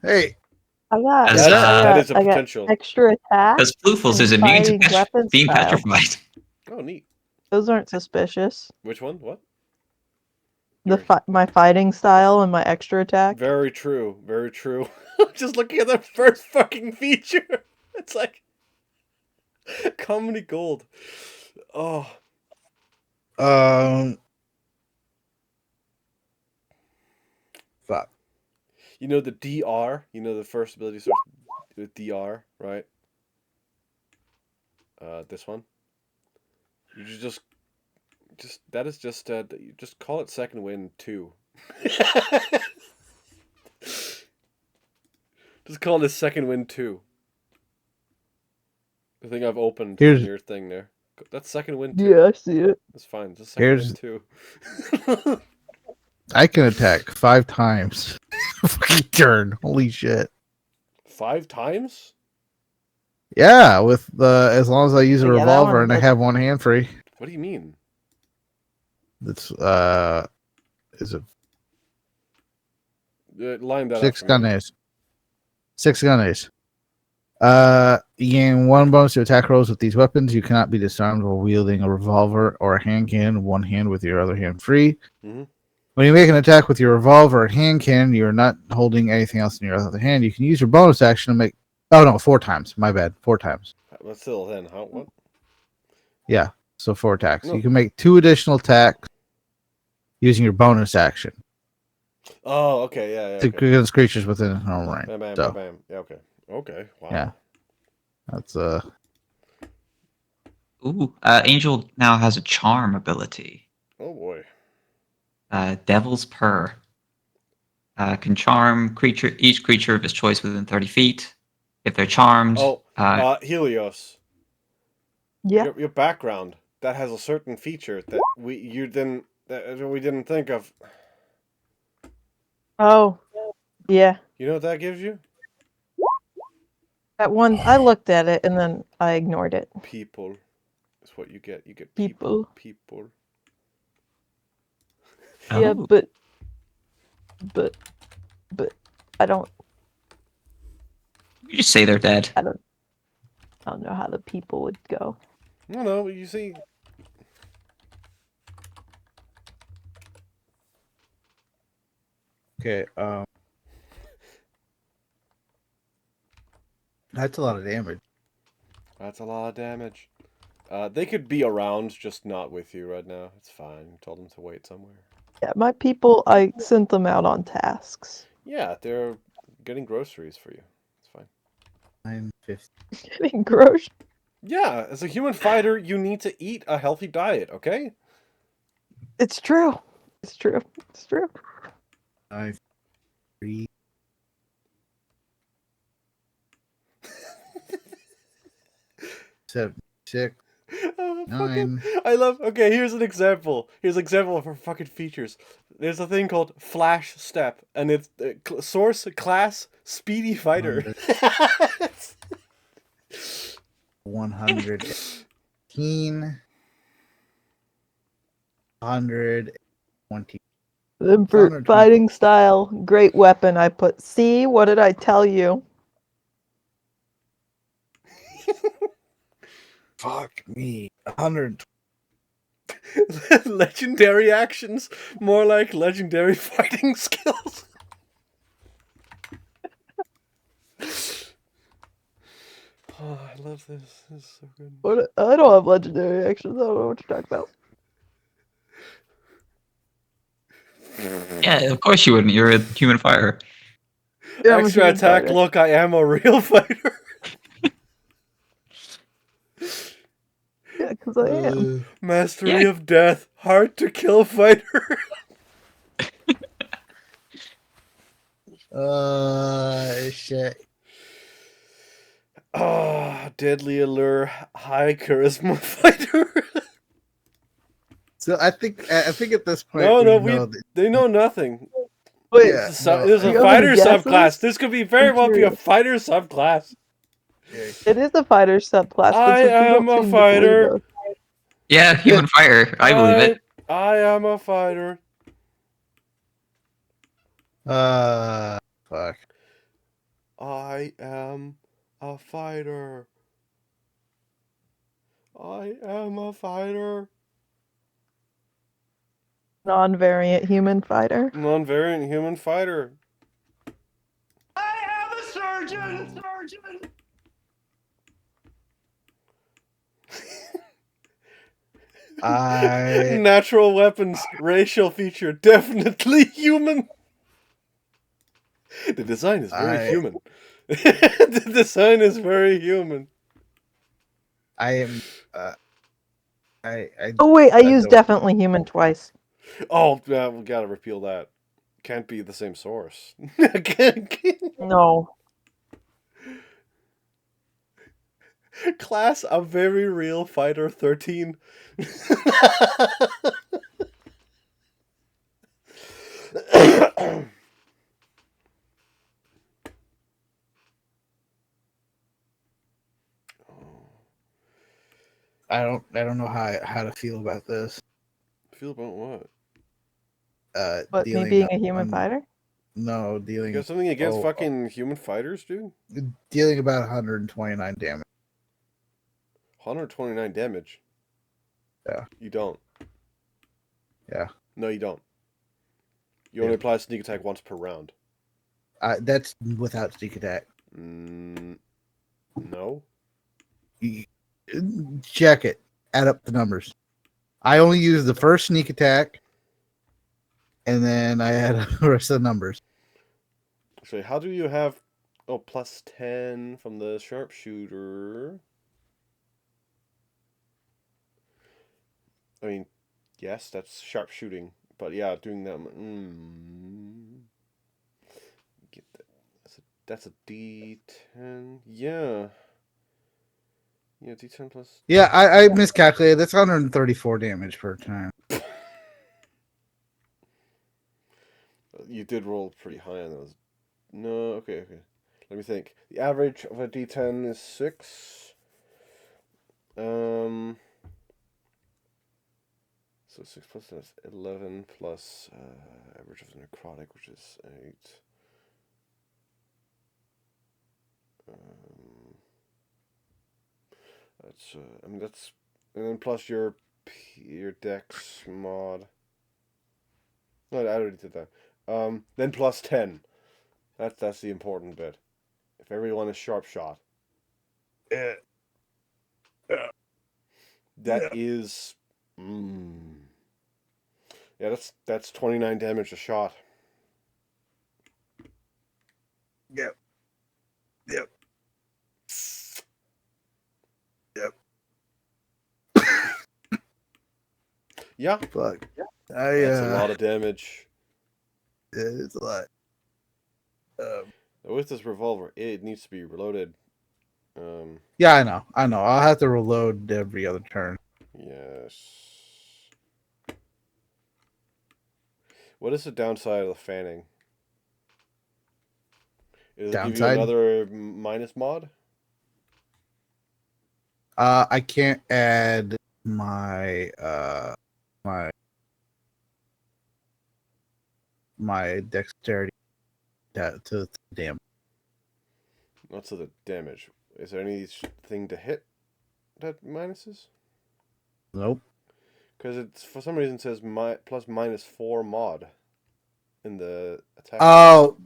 Hey. I got. As, That is a I got potential. extra attack. Because Floofles and is immune to fighting weapon being style. petrified. Oh, neat. Those aren't suspicious. Which one? What? My fighting style and my extra attack. Very true. Very true. I'm just looking at the first fucking feature. It's like comedy gold. Oh, Fuck. you know the DR. You know the first ability starts with DR, right? This one. You just that is just you just call it second wind 2. Just call it second wind 2. The thing I've opened Here's- in your thing there. That's second wind 2. Yeah, I see it. That's fine. Just second wind 2. I can attack 5 times. Fucking turn. Holy shit. 5 times? Yeah, with the as long as I use a Yeah, that revolver one and I does- have one hand free. What do you mean? That's is it Line that 6 up for gun me. ace. 6 gun ace. You gain 1 bonus to attack rolls with these weapons. You cannot be disarmed while wielding a revolver or a hand cannon, one hand with your other hand free. Mhm. When you make an attack with your revolver or hand cannon, you are not holding anything else in your other hand. You can use your bonus action to make. Oh no, 4 times. My bad. 4 times. But still, then, how? What? Yeah, so 4 attacks. No. You can make 2 additional attacks using your bonus action Oh, okay, yeah, to okay. against creatures within a normal range. Bam, bam, So, bam, bam. Yeah, okay. Okay, wow. Yeah. That's Ooh, Angel now has a charm ability. Oh boy. Devil's Purr. Can charm each creature of his choice within 30 feet. If they're charmed, Helios. Yeah. Your background that has a certain feature that we didn't think of. Oh. Yeah. You know what that gives you? That one, I looked at it and then I ignored it. People. That's what you get. You get People. people. Yeah, Oh. but I don't You just say they're dead. I don't know how the people would go. No, you see. okay. That's a lot of damage. That's a lot of damage. They could be around, just not with you right now. It's fine. You told them to wait somewhere. Yeah, my people, I sent them out on tasks. Yeah, they're getting groceries for you. It's fine. 950. Getting gross. Yeah, as a human fighter, you need to eat a healthy diet, okay? It's true. It's true. It's true. 9, 3. Seven, 6. Oh, 9. I love. Okay, here's an example. Here's an example of her fucking features. There's a thing called Flash Step, and it's source class Speedy Fighter. 118. 120. Then for 120. fighting style, great weapon, I put C. What did I tell you? Fuck me. 100. Legendary actions, more like legendary fighting skills. Oh, I love this. This is so good. What? I don't have legendary actions. I don't know what you're talking about. Yeah, of course you wouldn't. You're a human fire. Yeah, I'm a Extra human attack. fighter. Look, I am a real fighter. Yeah, because I am. Mastery Yeah. of death. Hard to kill fighter. Shit. Ah, deadly allure. High charisma fighter. So I think at this point No, we no, know that. they know nothing. Wait, Yeah, no. There's do a you have any fighter guesses? subclass. This could be very I'm well be a curious. fighter subclass. Okay. It is a fighter subclass, but I some people am don't a seem to believe fighter. us. Yeah, human fire. I believe it. I am a fighter. Fuck. I am a fighter. I am a fighter. Non-variant human fighter. Non-variant human fighter. I am a surgeon! I Natural weapons, racial feature, definitely human. The design is very human. The design is very human. I am. I. Oh wait, I I used don't- definitely human twice. Oh, yeah, we gotta repeal that. Can't be the same source. No. Class a very real fighter 13. I don't know how to feel about this. Feel about what? But me Dealing being a human on- fighter? No, You dealing. got something against oh, fucking human fighters, dude? Dealing about 129 damage. 129 damage. Yeah. You don't. Yeah. No, you don't. You only apply sneak attack once per round. That's without sneak attack. No. You- Check it. Add up the numbers. I only use the first sneak attack, and then I add the rest of the numbers. So how do you have plus 10 from the sharpshooter? I mean, yes, that's sharpshooting, but yeah, doing that. Get that. That's a D10. Yeah. Yeah, D10 plus. Yeah, I miscalculated. That's 134 damage per time. You did roll pretty high on those. No, okay. Let me think. The average of a D10 is 6. So 6 plus that's 11 plus average of the necrotic, which is 8. That's and then plus your dex mod. No, I already did that. Then plus 10. That's the important bit. If everyone is sharp shot. That is. Yeah, that's 29 damage a shot. Yep. Yeah, Fuck. that's a lot of damage. It's a lot. With this revolver, it needs to be reloaded. Yeah, I know. I'll have to reload every other turn. Yes. What is the downside of the fanning? It'll give you Downside? another minus mod? I can't add my my dexterity to the damage. Not to the damage. Is there anything to hit that minuses? Nope. Because it's for some reason it says plus minus 4 mod in the attack. Oh,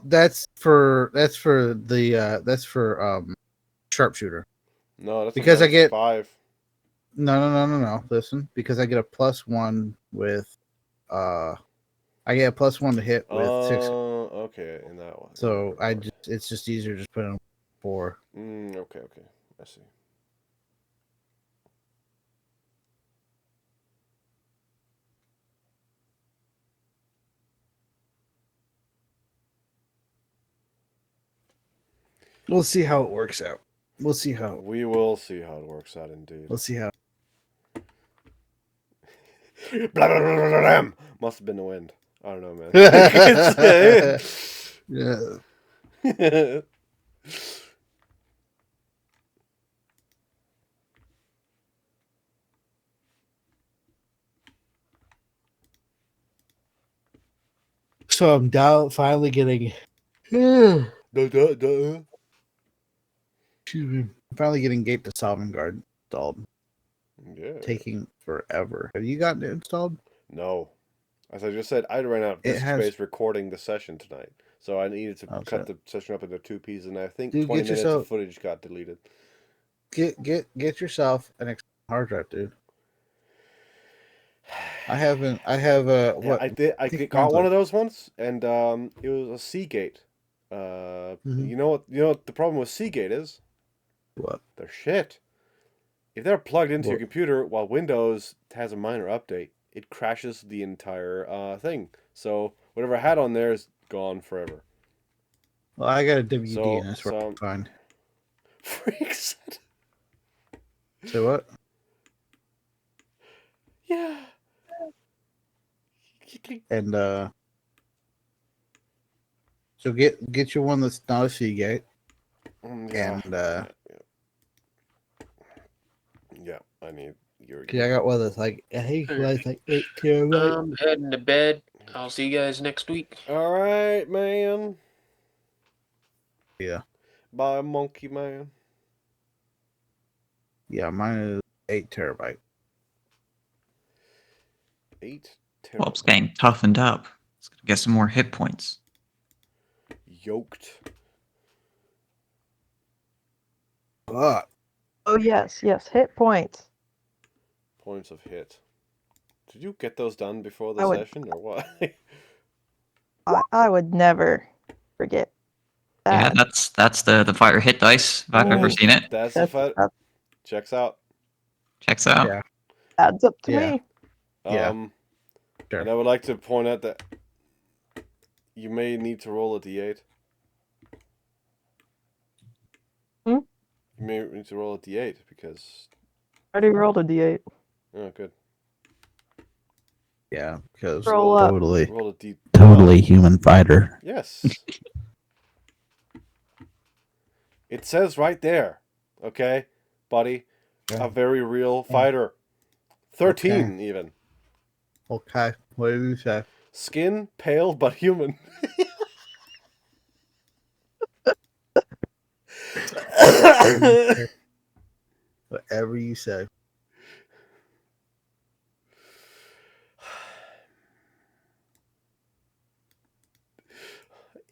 that's for sharpshooter. No, that's Because I get- 5. No. Listen, because I get a +1 with I get a +1 to hit with 6. Oh, okay, in that one. So it's just easier just putting 4. Okay, I see. We'll see how it works out. We'll see how. We will see how it works out, indeed. We'll see how. Blah, blah, blah, blah, blah, blah. Must have been the wind. I don't know, man. Yeah. So I'm down. Finally getting. Excuse me. I'm finally getting Gate to Sovngarde installed. Yeah. Taking forever. Have you gotten it installed? No. As I just said, I ran out of It disk has- space recording the session tonight. So I needed to Oh, cut so- the session up into 2 pieces, and I think Dude, 20 get minutes yourself- of footage got deleted. Get yourself an external hard drive, dude. I have Yeah, what? I did. I think got mine's one like- of those once, and it was a Seagate. Mhm. You know what? You know what the problem with Seagate is? What? They're shit. If they're plugged into your What? computer while Windows has a minor update, it crashes the entire thing. So whatever I had on there is gone forever. Well, I got a WD, So- and that's where so- I'm fine. Freaks. So what? Yeah. And so get you one that's not a Seagate, Yeah. and Yeah, I need your. cause I got one that's like I think it's like 8 terabyte. I'm heading to bed. I'll see you guys next week. All right, man. Yeah, Bye, monkey man. yeah, mine is 8 terabyte. 8 Bob's terabyte. getting toughened up. He's gonna get some more hit points. Yoked. Fuck. Oh yes, hit points. Points of hit. Did you get those done before the I would- session or what? I would never forget Yeah, that. that's the fighter hit dice if I've ever Ooh. seen it. That's the That's- fight. that Checks out. Checks out. Yeah. adds up to Yeah. me. Yeah. Sure. And I would like to point out that you may need to roll a d8. Hmm? You may need to roll a d8 because. I already rolled a d8. Oh, good. Yeah, because Roll up. Roll a d. totally human fighter. Yes. It says right there, okay, buddy, Yeah. a very real fighter. 13 even. Okay, what did you say? Skin pale but human. Whatever you say.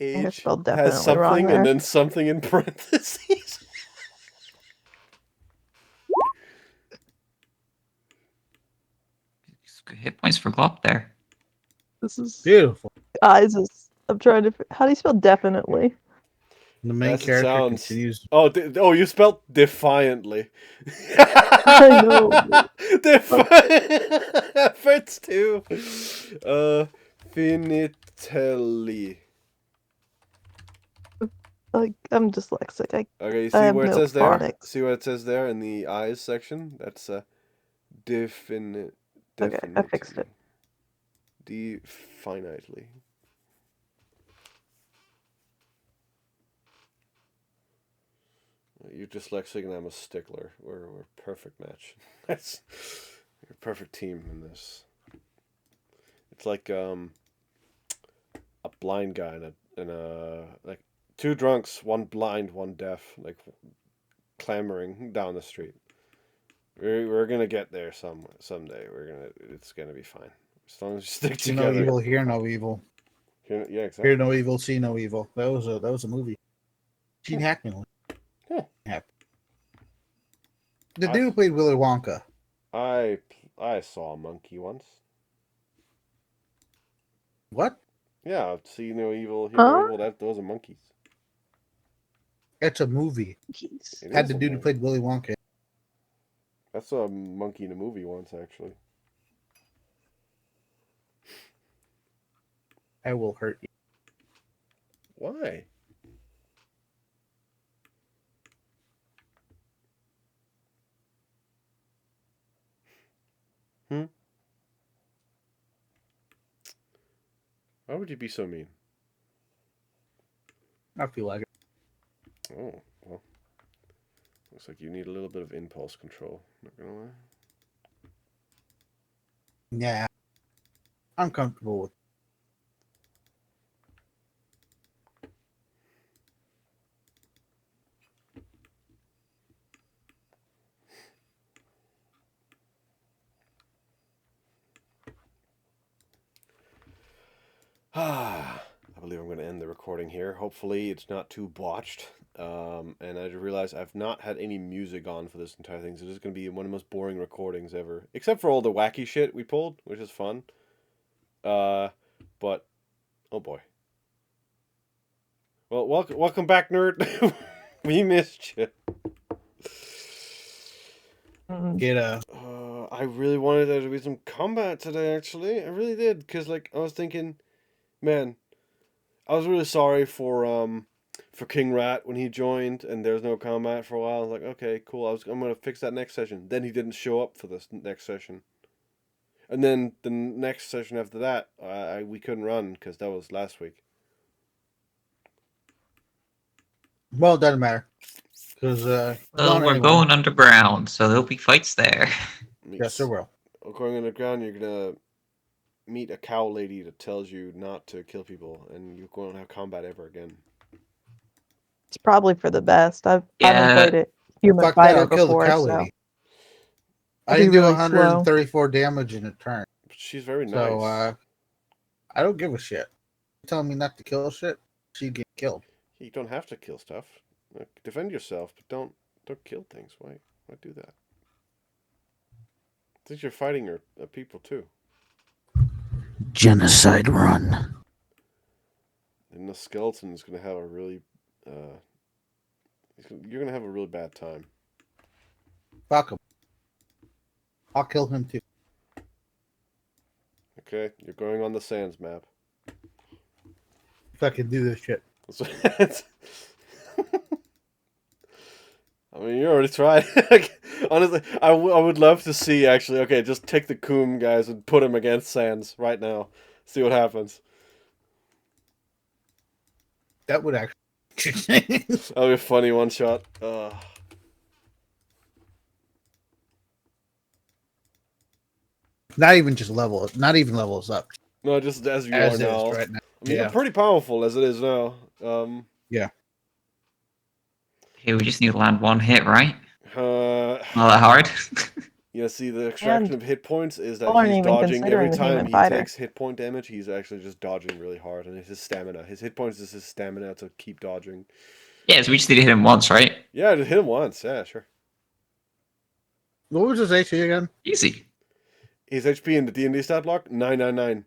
Age spelled has definitely wrong something there. and then something in parentheses. Hit points for Glop there. This is Beautiful. eyes is. I'm trying to. How do you spell definitely? The main As it character sounds. continues. Oh, you spelled defiantly. I know. Efforts too. Finitelli. Like I'm dyslexic. Okay, you I see have where it no says there? phonics. See what it says there in the eyes section? That's definite. Okay, I fixed it. Definitely. You're dyslexic and I'm a stickler. We're a perfect match. That's you're a perfect team in this. It's like a blind guy and a like two drunks, one blind, one deaf, like clamoring down the street. We're gonna get there someday. It's gonna be fine as long as we stick See no together. evil, hear no evil. Yeah, exactly. Hear no evil, see no evil. That was a movie. Gene Hackman. Huh. The dude who played Willy Wonka. I saw a monkey once. What? Yeah, see no evil, hear Huh? no evil. Those are monkeys. It's a movie. It Had is the a dude who movie. played Willy Wonka. I saw a monkey in a movie once, actually. I will hurt you. Why? Why would you be so mean? I feel like it. Oh, well. Looks like you need a little bit of impulse control. Not gonna lie. Yeah. I'm comfortable with I believe I'm going to end the recording here. Hopefully, it's not too botched. And I realize I've not had any music on for this entire thing, so this is going to be one of the most boring recordings ever. Except for all the wacky shit we pulled, which is fun. But, oh boy. Well, welcome back, nerd. We missed you. Get I really wanted there to be some combat today, actually. I really did, because, like, I was thinking, man, I was really sorry for King Rat when he joined and there was no combat for a while. I was like, okay, cool. I'm gonna fix that next session. Then he didn't show up for this next session, and then the next session after that, we couldn't run because that was last week. Well, it doesn't matter. Because Well, we're going underground, so there'll be fights there. Yes, there will. Going underground, you're gonna meet a cow lady that tells you not to kill people, and you won't have combat ever again. It's probably for the best. I Yeah. haven't played it human Fuck that, fighter I'll kill the before, cow so lady. I I'll be didn't do really slow. 134 damage in a turn. But she's very nice. So, I don't give a shit. You're telling me not to kill shit? She'd get killed. You don't have to kill stuff. Like, defend yourself, but don't kill things. Why do that? I think you're fighting your people too. Genocide run. And the skeleton is going to have a really, you're going to have a really bad time. Fuck him. I'll kill him too. Okay, you're going on the Sands map. If I can do this shit. I mean, you already tried. Like, honestly, I would love to see, actually, okay, just take the Koom guys and put him against Sands right now. See what happens. That would actually. That would be a funny one shot. Not even just level. Not even levels up. No, just as you As are now. is right now. I mean, Yeah. you're pretty powerful as it is now. Yeah. Okay, we just need to land one hit, right? Uh, Not that hard. Yeah, see, the extraction of hit points is that People aren't he's even dodging considering every the time human he fighter. takes hit point damage. He's actually just dodging really hard, and it's his stamina. His hit points is his stamina to keep dodging. Yeah, so we just need to hit him once, right? Yeah, just hit him once. Yeah, sure. What was his AC again? Easy. His HP in the D&D stat block 999.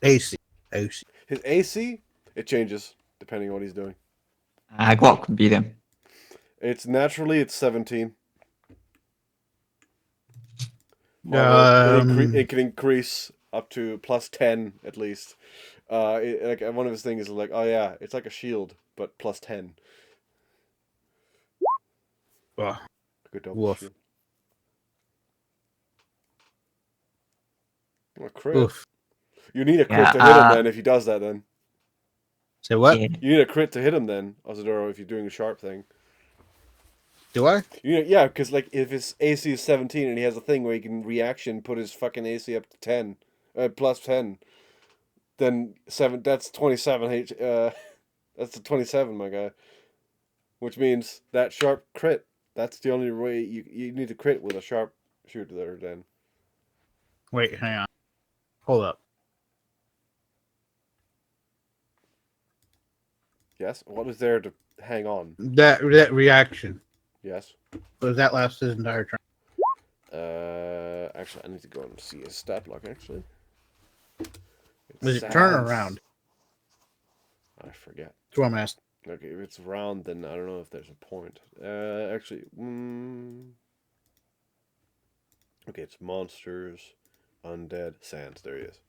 AC. His AC, it changes depending on what he's doing. Glock can beat him. It's 17. However, it can increase up to plus 10 at least. Like one of his things is like, oh yeah, it's like a shield, but plus 10. Good double Woof. shield. A crit. Oof. You need a crit Yeah, to hit him then if he does that then. Say what? Yeah. You need a crit to hit him then, Osadoro, if you're doing a sharp thing. Do I? Yeah, because like if his AC is 17 and he has a thing where he can reaction put his fucking AC up to 10, plus 10, then that's 27. That's the 27, my guy. Which means that sharp crit. That's the only way you need to crit with a sharp shooter there then. Wait, hang on. Hold up. Yes. What is there to hang on? That reaction. Yes. Does that last his entire turn? Actually, I need to go and see his stat block. Actually, Is it turn or round? I forget. That's what I'm asking. Okay, if it's round, then I don't know if there's a point. Actually, okay, it's monsters, undead, sands. There he is.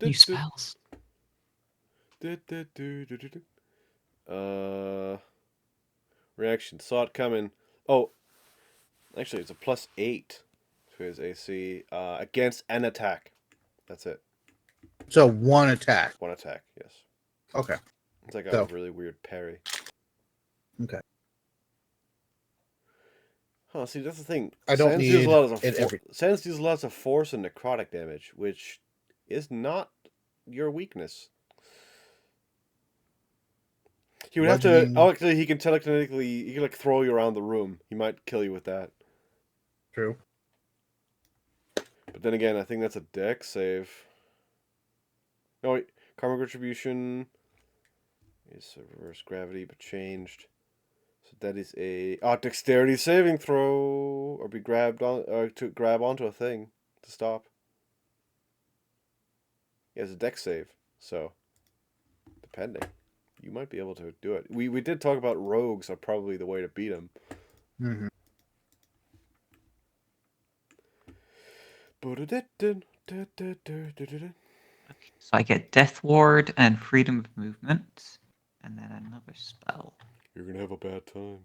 New spells. Reaction. Saw it coming. Oh, actually, it's a +8 to his AC against an attack. That's it. So one attack. One attack. Yes. Okay. It's like a So- really weird parry. Okay. Huh, see, that's the thing. I don't Sands need deals a lot of it every. Sands deals lots of force and necrotic damage, which is not your weakness. He would have to. Bludgeoning. Oh, actually, he can telekinetically. He can like throw you around the room. He might kill you with that. True. But then again, I think that's a dex save. No, wait. Karmic Retribution is a reverse gravity, but changed. So that is a dexterity saving throw, or be grabbed on, or to grab onto a thing to stop. He has a dex save, so depending, you might be able to do it. We did talk about rogues are probably the way to beat him. Mm-hmm. So I get Death Ward and Freedom of Movement, and then another spell. You're gonna have a bad time.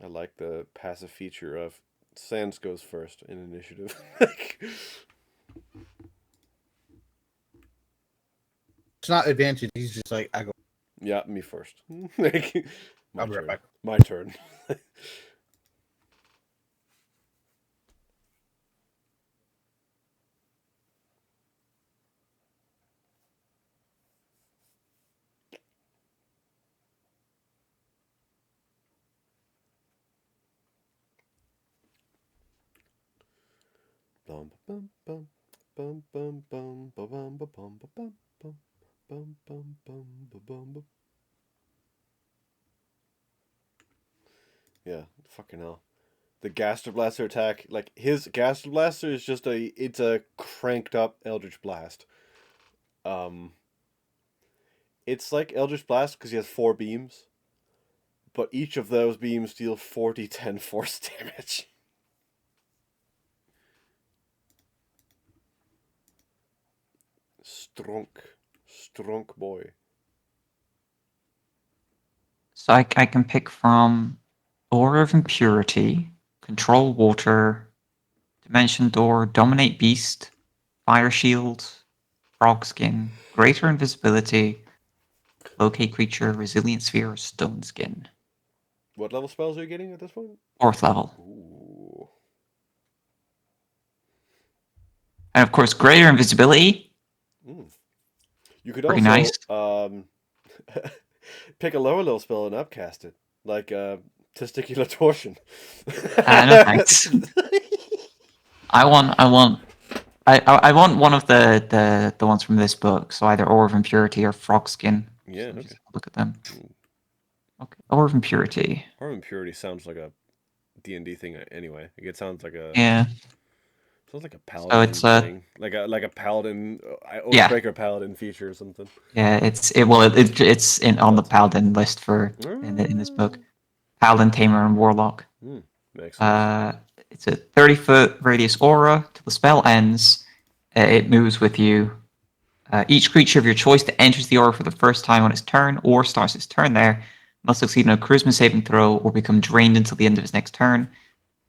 I like the passive feature of Sans goes first in initiative. It's not advantage. He's just like, I go. Yeah, me first. Like, I'll be right back. My turn. Bum bum bum bum bum bum bum bum bum bum bum bum bum bum bum bum. Yeah, fucking hell. The Gaster Blaster attack, like his Gaster Blaster is just it's a cranked up Eldritch Blast. It's like Eldritch Blast because he has 4 beams, but each of those beams deal 40-10 force damage. Strunk boy. So I can pick from Aura of Impurity, Control Water, Dimension Door, Dominate Beast, Fire Shield, Frog Skin, Greater Invisibility, Locate Creature, Resilient Sphere, or Stone Skin. What level spells are you getting at this point? 4th level. Ooh. And of course, Greater Invisibility. You could Pretty also nice. pick a lower level spell and upcast it, like testicular torsion. No thanks. I want one of the ones from this book. So either Aura of Impurity or Frog Skin. Yeah, Let me okay. just look at them. Okay, Aura of Impurity. Aura of Impurity sounds like a D&D thing anyway. It sounds like a Yeah. sounds like a paladin it's thing, like a paladin, Yeah. Oathbreaker paladin feature or something. Yeah, it's on the Paladin list for in this book. Paladin, Tamer, and Warlock. Makes sense. It's a 30-foot radius aura. Till the spell ends, it moves with you. Each creature of your choice that enters the aura for the first time on its turn or starts its turn there must succeed on a charisma saving throw or become drained until the end of its next turn.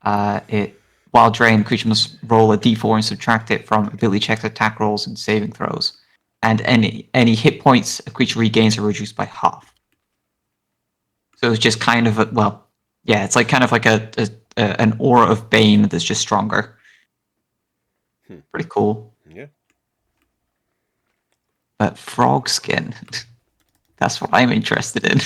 While drained, the creature must roll a d4 and subtract it from ability checks, attack rolls, and saving throws. And any hit points a creature regains are reduced by half. So it's just kind of it's like kind of like an aura of bane that's just stronger. Pretty cool. Yeah. But frog skin, that's what I'm interested in.